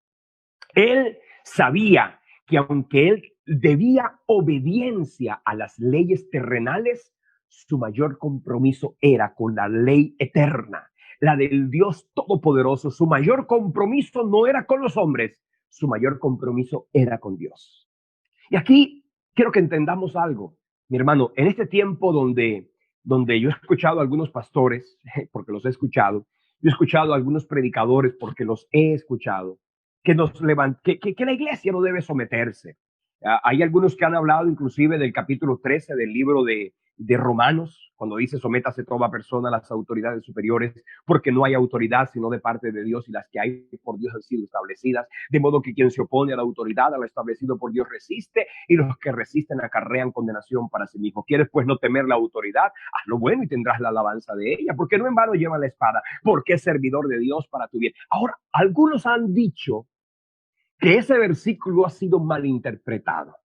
Él sabía que aunque él debía obediencia a las leyes terrenales, su mayor compromiso era con la ley eterna, la del Dios Todopoderoso. Su mayor compromiso no era con los hombres, su mayor compromiso era con Dios. Y aquí quiero que entendamos algo, mi hermano, en este tiempo donde yo he escuchado a algunos pastores, porque los he escuchado, yo he escuchado a algunos predicadores porque los he escuchado, que la iglesia no debe someterse. Hay algunos que han hablado inclusive del capítulo 13 del libro de Romanos, cuando dice sométase toda persona a las autoridades superiores, porque no hay autoridad sino de parte de Dios y las que hay por Dios han sido establecidas, de modo que quien se opone a la autoridad, a lo establecido por Dios resiste, y los que resisten acarrean condenación para sí mismos. ¿Quieres pues no temer la autoridad? Haz lo bueno y tendrás la alabanza de ella, porque no en vano lleva la espada, porque es servidor de Dios para tu bien. Ahora, algunos han dicho que ese versículo ha sido malinterpretado.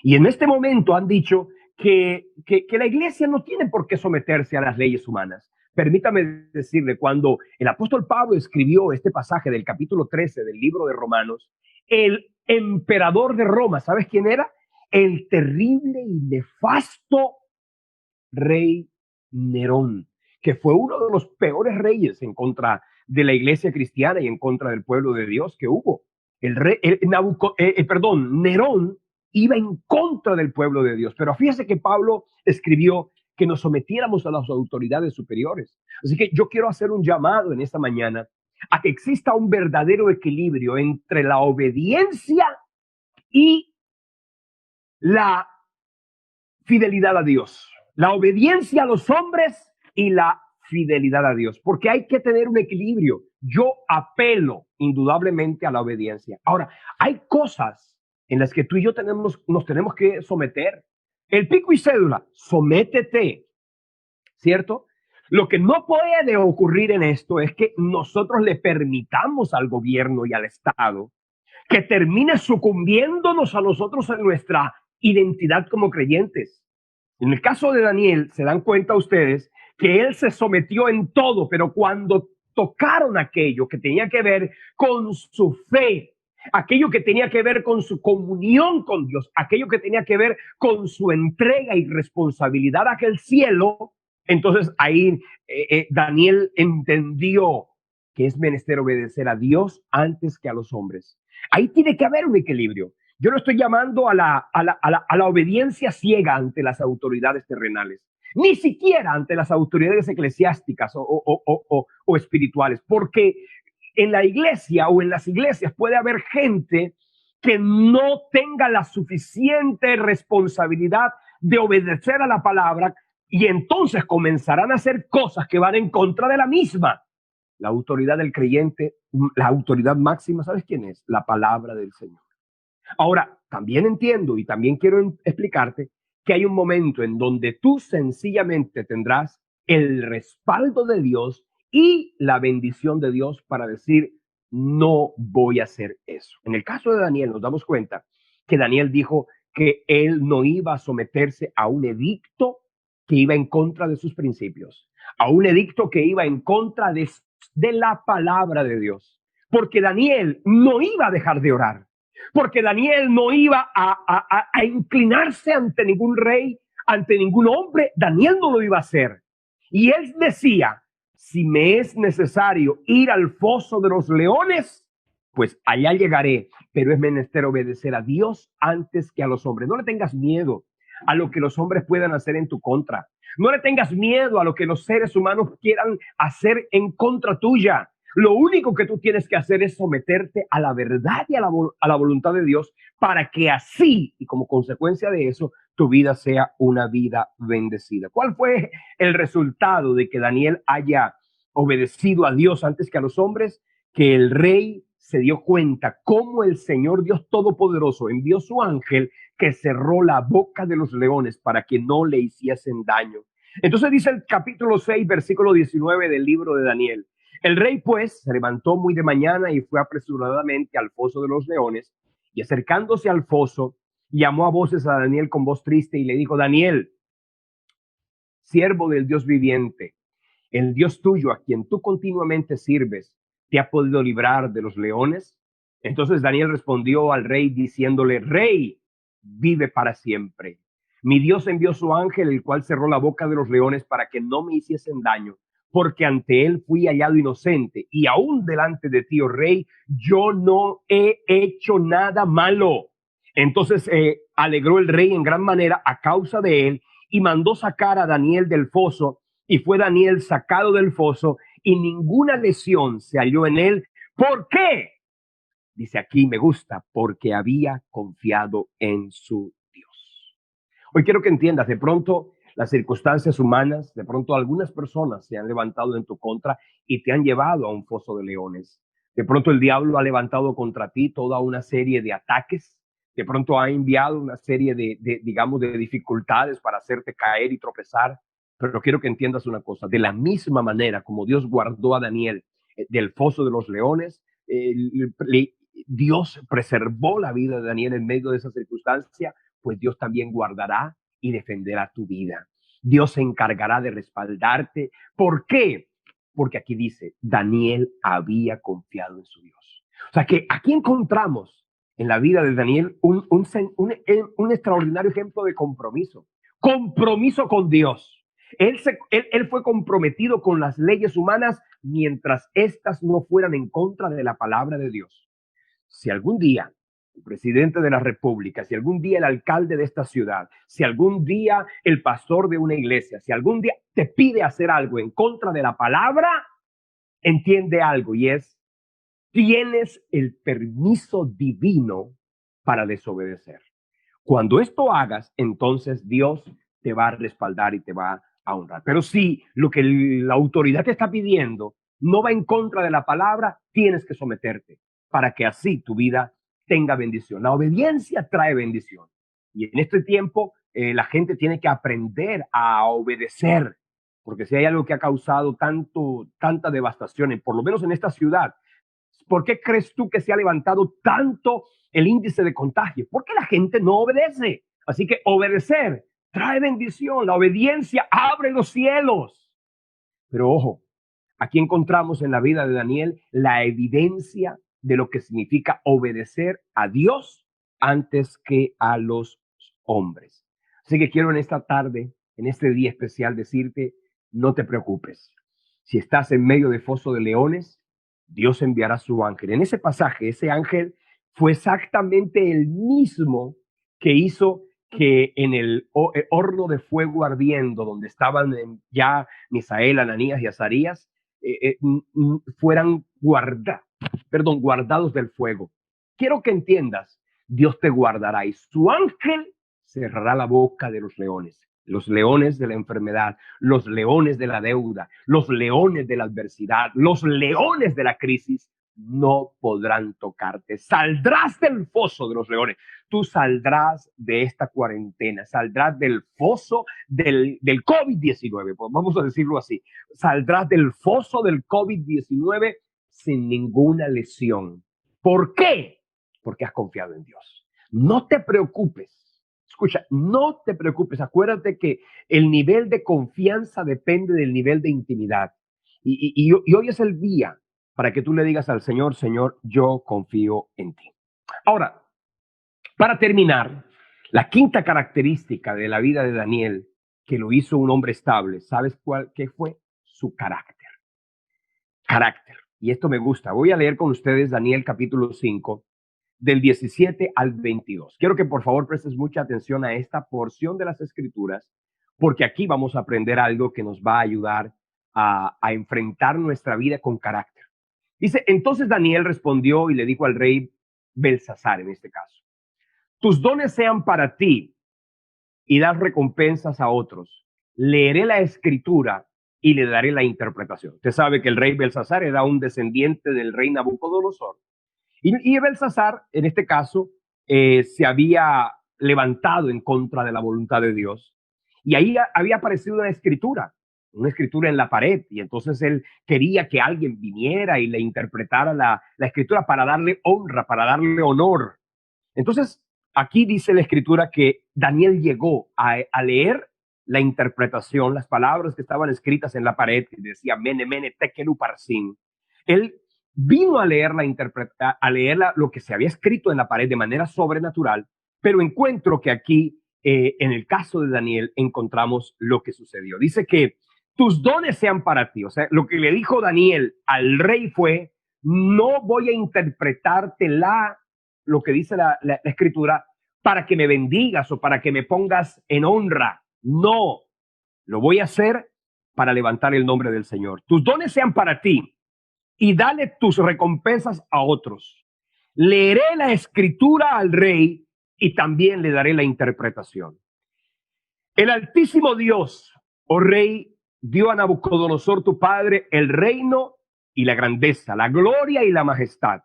Y en este momento han dicho que la iglesia no tiene por qué someterse a las leyes humanas. Permítame decirle, cuando el apóstol Pablo escribió este pasaje del capítulo 13 del libro de Romanos, el emperador de Roma, ¿sabes quién era? El terrible y nefasto rey Nerón, que fue uno de los peores reyes en contra de la iglesia cristiana y en contra del pueblo de Dios que hubo. Nerón iba en contra del pueblo de Dios. Pero fíjese que Pablo escribió que nos sometiéramos a las autoridades superiores. Así que yo quiero hacer un llamado en esta mañana a que exista un verdadero equilibrio entre la obediencia y la fidelidad a Dios. La obediencia a los hombres y la fidelidad a Dios, porque hay que tener un equilibrio. Yo apelo indudablemente a la obediencia. Ahora, hay cosas en las que tú y yo nos tenemos que someter. El pico y cédula, sométete, ¿cierto? Lo que no puede ocurrir en esto es que nosotros le permitamos al gobierno y al Estado que termine sucumbiéndonos a nosotros en nuestra identidad como creyentes. En el caso de Daniel, se dan cuenta ustedes que él se sometió en todo, pero cuando tocaron aquello que tenía que ver con su fe, aquello que tenía que ver con su comunión con Dios, aquello que tenía que ver con su entrega y responsabilidad a aquel cielo, entonces ahí Daniel entendió que es menester obedecer a Dios antes que a los hombres. Ahí tiene que haber un equilibrio. Yo no estoy llamando a la obediencia ciega ante las autoridades terrenales, ni siquiera ante las autoridades eclesiásticas o espirituales, porque en la iglesia o en las iglesias puede haber gente que no tenga la suficiente responsabilidad de obedecer a la palabra y entonces comenzarán a hacer cosas que van en contra de la misma. La autoridad del creyente, la autoridad máxima, ¿sabes quién es? La palabra del Señor. Ahora, también entiendo y también quiero explicarte que hay un momento en donde tú sencillamente tendrás el respaldo de Dios y la bendición de Dios para decir, no voy a hacer eso. En el caso de Daniel nos damos cuenta que Daniel dijo, que él no iba a someterse a un edicto que iba en contra de sus principios, a un edicto que iba en contra de la palabra de Dios. Porque Daniel no iba a dejar de orar, porque Daniel no iba a inclinarse ante ningún rey, ante ningún hombre. Daniel no lo iba a hacer. Y él decía, si me es necesario ir al foso de los leones, pues allá llegaré, pero es menester obedecer a Dios antes que a los hombres. No le tengas miedo a lo que los hombres puedan hacer en tu contra. No le tengas miedo a lo que los seres humanos quieran hacer en contra tuya. Lo único que tú tienes que hacer es someterte a la verdad y a la voluntad de Dios para que así, y como consecuencia de eso, tu vida sea una vida bendecida. ¿Cuál fue el resultado de que Daniel haya obedecido a Dios antes que a los hombres? Que el rey se dio cuenta cómo el Señor Dios Todopoderoso envió su ángel que cerró la boca de los leones para que no le hiciesen daño. Entonces dice el capítulo 6, versículo 19 del libro de Daniel. El rey pues se levantó muy de mañana y fue apresuradamente al foso de los leones, y acercándose al foso, llamó a voces a Daniel con voz triste y le dijo: Daniel, siervo del Dios viviente, el Dios tuyo a quien tú continuamente sirves, ¿te ha podido librar de los leones? Entonces Daniel respondió al rey diciéndole: Rey, vive para siempre. Mi Dios envió su ángel, el cual cerró la boca de los leones para que no me hiciesen daño, porque ante él fui hallado inocente, y aún delante de ti, oh rey, yo no he hecho nada malo. Entonces alegró el rey en gran manera a causa de él, y mandó sacar a Daniel del foso, y fue Daniel sacado del foso, y ninguna lesión se halló en él. ¿Por qué? Dice aquí, me gusta, porque había confiado en su Dios. Hoy quiero que entiendas, de pronto las circunstancias humanas, de pronto algunas personas se han levantado en tu contra y te han llevado a un foso de leones. De pronto el diablo ha levantado contra ti toda una serie de ataques. De pronto ha enviado una serie digamos, de dificultades para hacerte caer y tropezar. Pero quiero que entiendas una cosa: de la misma manera como Dios guardó a Daniel del foso de los leones, Dios preservó la vida de Daniel en medio de esa circunstancia, pues Dios también guardará y defenderá tu vida. Dios se encargará de respaldarte. ¿Por qué? Porque aquí dice, Daniel había confiado en su Dios. O sea que aquí encontramos en la vida de Daniel un extraordinario ejemplo de compromiso. Compromiso con Dios. Él fue comprometido con las leyes humanas mientras éstas no fueran en contra de la palabra de Dios. Si algún día el presidente de la República, si algún día el alcalde de esta ciudad, si algún día el pastor de una iglesia, si algún día te pide hacer algo en contra de la palabra, entiende algo, y es: tienes el permiso divino para desobedecer. Cuando esto hagas, entonces Dios te va a respaldar y te va a honrar. Pero si lo que la autoridad te está pidiendo no va en contra de la palabra, tienes que someterte para que así tu vida tenga bendición. La obediencia trae bendición. Y en este tiempo la gente tiene que aprender a obedecer, porque si hay algo que ha causado tanta devastación, por lo menos en esta ciudad, ¿por qué crees tú que se ha levantado tanto el índice de contagio? Porque la gente no obedece. Así que obedecer trae bendición. La obediencia abre los cielos. Pero ojo, aquí encontramos en la vida de Daniel la evidencia de lo que significa obedecer a Dios antes que a los hombres. Así que quiero en esta tarde, en este día especial, decirte: no te preocupes. Si estás en medio de foso de leones, Dios enviará su ángel. En ese pasaje, ese ángel fue exactamente el mismo que hizo que en el horno de fuego ardiendo, donde estaban ya Misael, Ananías y Azarías, fueran guardados del fuego. Quiero que entiendas, Dios te guardará y su ángel cerrará la boca de los leones de la enfermedad, los leones de la deuda, los leones de la adversidad, los leones de la crisis. No podrán tocarte. Saldrás del foso de los leones. Tú saldrás de esta cuarentena, saldrás del foso del COVID-19, pues vamos a decirlo así. Saldrás del foso del COVID-19 sin ninguna lesión. ¿Por qué? Porque has confiado en Dios. No te preocupes. Escucha, no te preocupes. Acuérdate que el nivel de confianza depende del nivel de intimidad. Y hoy es el día para que tú le digas al Señor, Señor, yo confío en ti. Ahora, para terminar, la quinta característica de la vida de Daniel que lo hizo un hombre estable, ¿sabes qué fue? Su carácter. Carácter. Y esto me gusta. Voy a leer con ustedes Daniel capítulo 5, del 17 al 22. Quiero que por favor prestes mucha atención a esta porción de las Escrituras, porque aquí vamos a aprender algo que nos va a ayudar a enfrentar nuestra vida con carácter. Dice, entonces Daniel respondió y le dijo al rey Belsasar, en este caso, tus dones sean para ti y das recompensas a otros. Leeré la escritura y le daré la interpretación. Usted sabe que el rey Belsasar era un descendiente del rey Nabucodonosor. Y Belsasar, en este caso, se había levantado en contra de la voluntad de Dios. Y ahí había aparecido una escritura en la pared. Y entonces él quería que alguien viniera y le interpretara la escritura para darle honra, para darle honor. Entonces, aquí dice la escritura que Daniel llegó a leer la interpretación, las palabras que estaban escritas en la pared, que decía Mene, Mene, Tekel Uparsin. Él vino a leer lo que se había escrito en la pared de manera sobrenatural, pero encuentro que aquí, en el caso de Daniel, encontramos lo que sucedió. Dice que tus dones sean para ti. O sea, lo que le dijo Daniel al rey fue, no voy a interpretarte lo que dice la escritura para que me bendigas o para que me pongas en honra. No, lo voy a hacer para levantar el nombre del Señor. Tus dones sean para ti y dale tus recompensas a otros. Leeré la escritura al rey y también le daré la interpretación. El Altísimo Dios, oh rey, dio a Nabucodonosor tu padre el reino y la grandeza, la gloria y la majestad.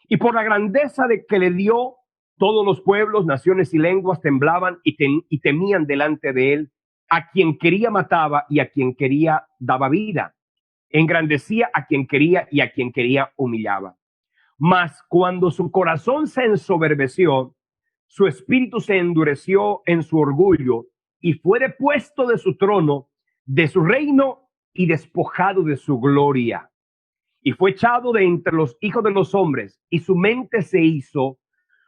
Y por la grandeza de que le dio, todos los pueblos, naciones y lenguas temblaban y temían delante de él. A quien quería mataba y a quien quería daba vida. Engrandecía a quien quería y a quien quería humillaba. Mas cuando su corazón se ensoberbeció, su espíritu se endureció en su orgullo y fue depuesto de su trono, de su reino y despojado de su gloria. Y fue echado de entre los hijos de los hombres, y su mente se hizo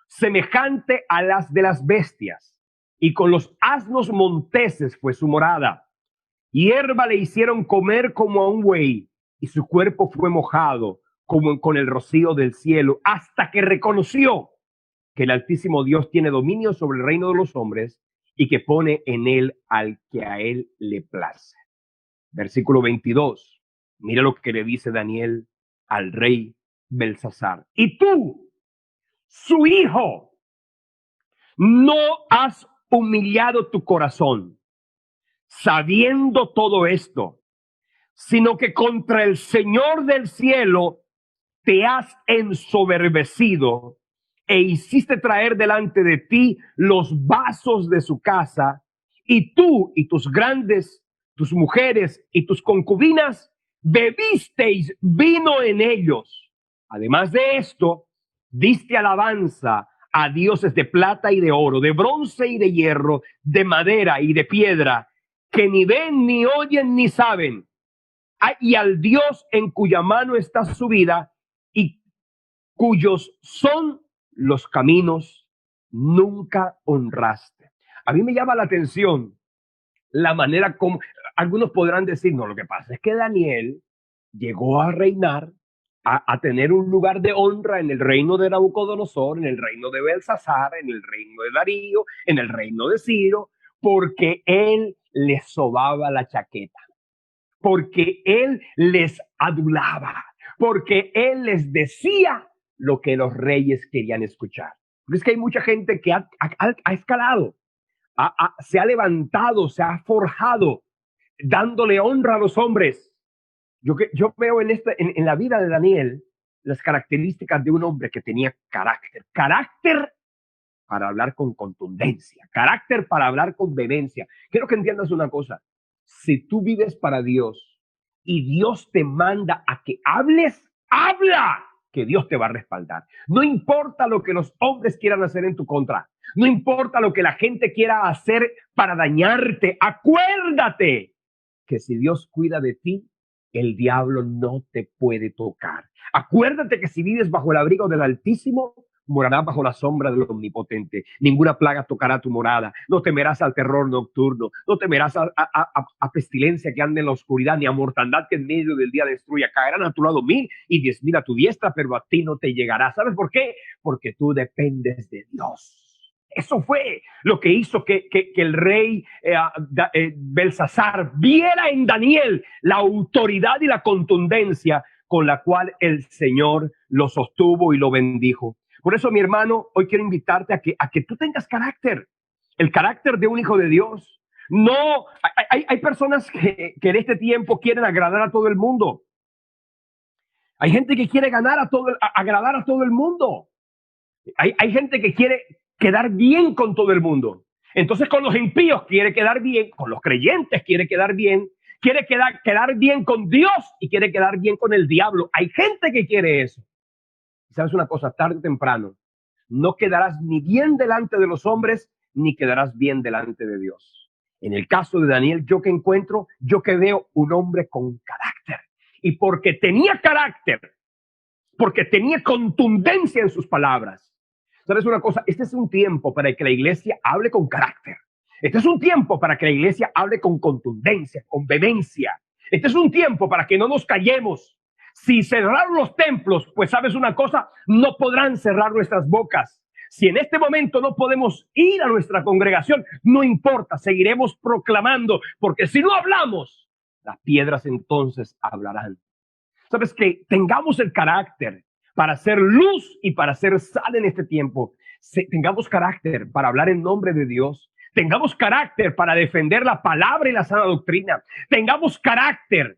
semejante a las de las bestias, y con los asnos monteses fue su morada. Hierba le hicieron comer como a un buey, y su cuerpo fue mojado como con el rocío del cielo, hasta que reconoció que el Altísimo Dios tiene dominio sobre el reino de los hombres y que pone en él al que a él le place. Versículo 22. Mira lo que le dice Daniel al rey Belsasar. Y tú, su hijo, no has humillado tu corazón, sabiendo todo esto, sino que contra el Señor del cielo te has ensoberbecido e hiciste traer delante de ti los vasos de su casa, y tú y tus grandes, tus mujeres y tus concubinas bebisteis vino en ellos. Además de esto, diste alabanza a dioses de plata y de oro, de bronce y de hierro, de madera y de piedra, que ni ven, ni oyen, ni saben. Y al Dios en cuya mano está su vida y cuyos son los caminos, nunca honraste. A mí me llama la atención la manera como algunos podrán decir, no, lo que pasa es que Daniel llegó a reinar, a tener un lugar de honra en el reino de Nabucodonosor, en el reino de Belsasar, en el reino de Darío, en el reino de Ciro, porque él les sobaba la chaqueta, porque él les adulaba, porque él les decía lo que los reyes querían escuchar. Porque es que hay mucha gente que ha escalado, se ha levantado, se ha forjado, dándole honra a los hombres. Yo veo en la vida de Daniel las características de un hombre que tenía carácter. Carácter para hablar con contundencia, carácter para hablar con vehemencia. Quiero que entiendas una cosa. Si tú vives para Dios y Dios te manda a que hables, habla, que Dios te va a respaldar. No importa lo que los hombres quieran hacer en tu contra. No importa lo que la gente quiera hacer para dañarte. Acuérdate que si Dios cuida de ti, el diablo no te puede tocar. Acuérdate que si vives bajo el abrigo del Altísimo, morarás bajo la sombra del Omnipotente. Ninguna plaga tocará tu morada. No temerás al terror nocturno. No temerás a pestilencia que ande en la oscuridad, ni a mortandad que en medio del día destruya. Caerán a tu lado 1000 y 10,000 a tu diestra, pero a ti no te llegará. ¿Sabes por qué? Porque tú dependes de Dios. Eso fue lo que hizo que el rey Belsasar viera en Daniel la autoridad y la contundencia con la cual el Señor lo sostuvo y lo bendijo. Por eso, mi hermano, hoy quiero invitarte a que tú tengas carácter, el carácter de un hijo de Dios. No, hay personas que en este tiempo quieren agradar a todo el mundo. Hay gente que quiere agradar a todo el mundo. Hay gente que quiere quedar bien con todo el mundo. Entonces con los impíos quiere quedar bien, con los creyentes quiere quedar bien, quiere quedar bien con Dios y quiere quedar bien con el diablo. Hay gente que quiere eso. ¿Sabes una cosa? Tarde o temprano no quedarás ni bien delante de los hombres, ni quedarás bien delante de Dios. En el caso de Daniel, yo que veo un hombre con carácter. Y porque tenía carácter, porque tenía contundencia en sus palabras. ¿Sabes una cosa? Este es un tiempo para que la iglesia hable con carácter. Este es un tiempo para que la iglesia hable con contundencia, con vehemencia. Este es un tiempo para que no nos callemos. Si cerraron los templos, pues sabes una cosa, no podrán cerrar nuestras bocas. Si en este momento no podemos ir a nuestra congregación, no importa, seguiremos proclamando, porque si no hablamos, las piedras entonces hablarán. Sabes, que tengamos el carácter para hacer luz y para hacer sal en este tiempo. Tengamos carácter para hablar en nombre de Dios. Tengamos carácter para defender la palabra y la sana doctrina. Tengamos carácter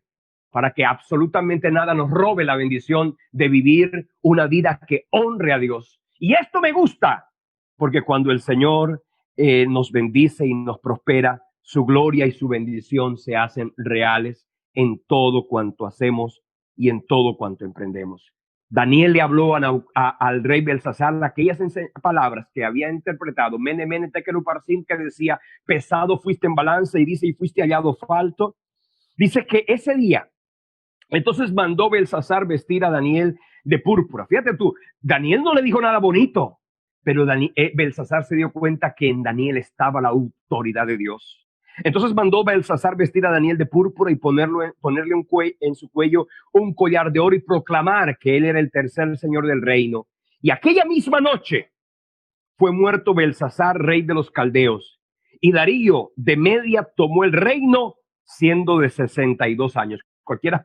para que absolutamente nada nos robe la bendición de vivir una vida que honre a Dios. Y esto me gusta, porque cuando el Señor nos bendice y nos prospera, su gloria y su bendición se hacen reales en todo cuanto hacemos y en todo cuanto emprendemos. Daniel le habló al rey Belsasar aquellas palabras que había interpretado, Mene, Mene, Tekel, Uparsin, que decía, pesado fuiste en balanza, y dice, y fuiste hallado falto. Dice que ese día, entonces mandó Belsasar vestir a Daniel de púrpura. Fíjate tú, Daniel no le dijo nada bonito, pero Belsasar se dio cuenta que en Daniel estaba la autoridad de Dios. Entonces mandó Belsasar vestir a Daniel de púrpura y ponerle en su cuello un collar de oro y proclamar que él era el tercer señor del reino. Y aquella misma noche fue muerto Belsasar, rey de los caldeos, y Darío de Media tomó el reino siendo de 62 años. Cualquiera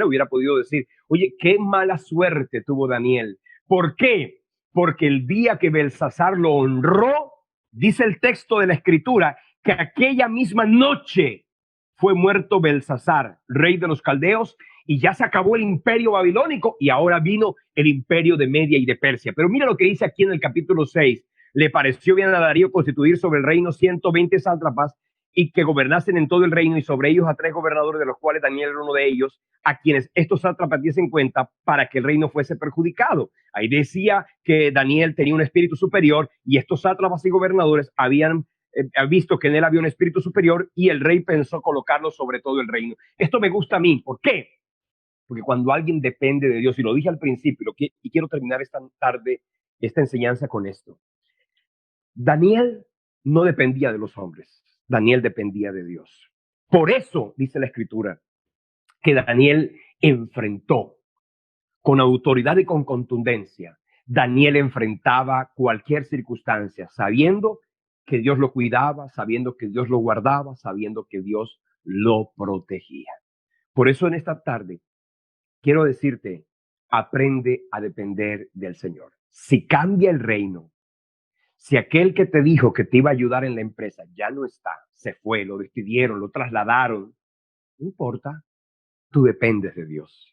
hubiera podido decir, oye, qué mala suerte tuvo Daniel. ¿Por qué? Porque el día que Belsasar lo honró, dice el texto de la escritura, que aquella misma noche fue muerto Belsasar, rey de los caldeos, y ya se acabó el imperio babilónico y ahora vino el imperio de Media y de Persia. Pero mira lo que dice aquí en el capítulo 6. Le pareció bien a Darío constituir sobre el reino 120 sátrapas y que gobernasen en todo el reino, y sobre ellos a 3 gobernadores, de los cuales Daniel era uno de ellos, a quienes estos sátrapas diesen cuenta para que el reino fuese perjudicado. Ahí decía que Daniel tenía un espíritu superior y estos sátrapas y gobernadores habían visto que en él había un espíritu superior y el rey pensó colocarlo sobre todo el reino. Esto me gusta a mí. ¿Por qué? Porque cuando alguien depende de Dios, y lo dije al principio, y quiero terminar esta tarde, esta enseñanza con esto. Daniel no dependía de los hombres, Daniel dependía de Dios. Por eso, dice la escritura, que Daniel enfrentó con autoridad y con contundencia. Daniel enfrentaba cualquier circunstancia, sabiendo que Dios lo cuidaba, sabiendo que Dios lo guardaba, sabiendo que Dios lo protegía. Por eso en esta tarde quiero decirte, aprende a depender del Señor. Si cambia el reino, si aquel que te dijo que te iba a ayudar en la empresa ya no está, se fue, lo despidieron, lo trasladaron, no importa, tú dependes de Dios.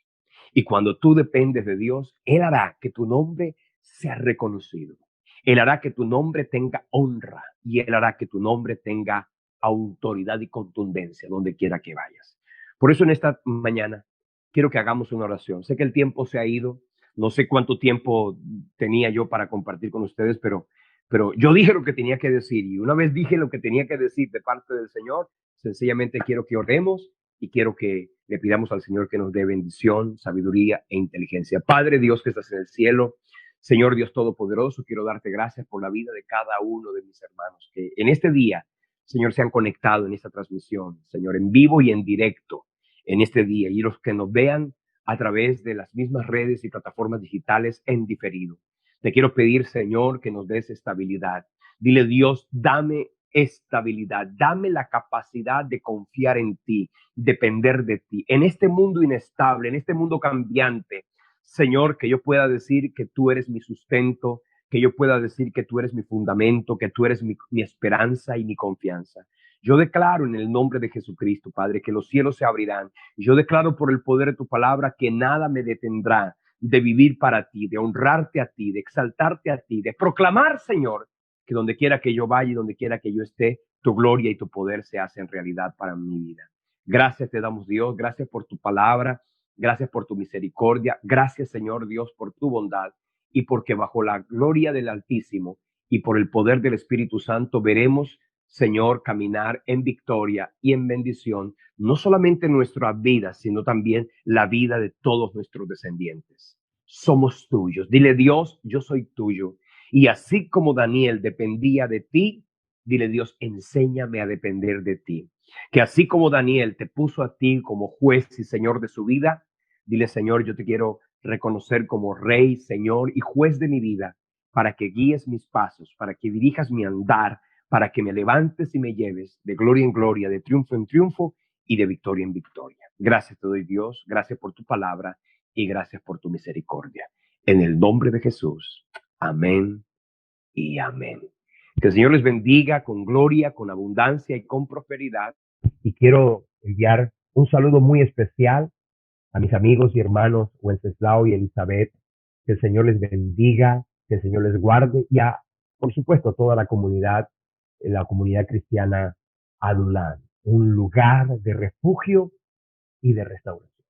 Y cuando tú dependes de Dios, Él hará que tu nombre sea reconocido. Él hará que tu nombre tenga honra y Él hará que tu nombre tenga autoridad y contundencia donde quiera que vayas. Por eso en esta mañana quiero que hagamos una oración. Sé que el tiempo se ha ido, no sé cuánto tiempo tenía yo para compartir con ustedes, pero pero yo dije lo que tenía que decir, y una vez dije lo que tenía que decir de parte del Señor, sencillamente quiero que oremos y quiero que le pidamos al Señor que nos dé bendición, sabiduría e inteligencia. Padre Dios que estás en el cielo, Señor Dios Todopoderoso, quiero darte gracias por la vida de cada uno de mis hermanos que en este día, Señor, se han conectado en esta transmisión, Señor, en vivo y en directo en este día, y los que nos vean a través de las mismas redes y plataformas digitales en diferido. Te quiero pedir, Señor, que nos des estabilidad. Dile, Dios, dame estabilidad, dame la capacidad de confiar en ti, depender de ti. En este mundo inestable, en este mundo cambiante, Señor, que yo pueda decir que tú eres mi sustento, que yo pueda decir que tú eres mi fundamento, que tú eres mi esperanza y mi confianza. Yo declaro en el nombre de Jesucristo, Padre, que los cielos se abrirán. Yo declaro por el poder de tu palabra que nada me detendrá de vivir para ti, de honrarte a ti, de exaltarte a ti, de proclamar, Señor, que donde quiera que yo vaya y donde quiera que yo esté, tu gloria y tu poder se hacen realidad para mi vida. Gracias te damos, Dios, gracias por tu palabra, gracias por tu misericordia, gracias, Señor Dios, por tu bondad y porque bajo la gloria del Altísimo y por el poder del Espíritu Santo veremos, Señor, caminar en victoria y en bendición, no solamente nuestra vida, sino también la vida de todos nuestros descendientes. Somos tuyos. Dile, Dios, yo soy tuyo. Y así como Daniel dependía de ti, dile, Dios, enséñame a depender de ti. Que así como Daniel te puso a ti como juez y señor de su vida, dile, Señor, yo te quiero reconocer como rey, señor y juez de mi vida, para que guíes mis pasos, para que dirijas mi andar, para que me levantes y me lleves de gloria en gloria, de triunfo en triunfo y de victoria en victoria. Gracias te doy, Dios, gracias por tu palabra y gracias por tu misericordia. En el nombre de Jesús. Amén y amén. Que el Señor les bendiga con gloria, con abundancia y con prosperidad. Y quiero enviar un saludo muy especial a mis amigos y hermanos Wenceslao y Elizabeth. Que el Señor les bendiga, que el Señor les guarde y a, por supuesto, toda la comunidad cristiana Adulán, un lugar de refugio y de restauración.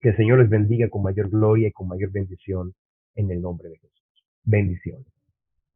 Que el Señor les bendiga con mayor gloria y con mayor bendición en el nombre de Jesús. Bendiciones.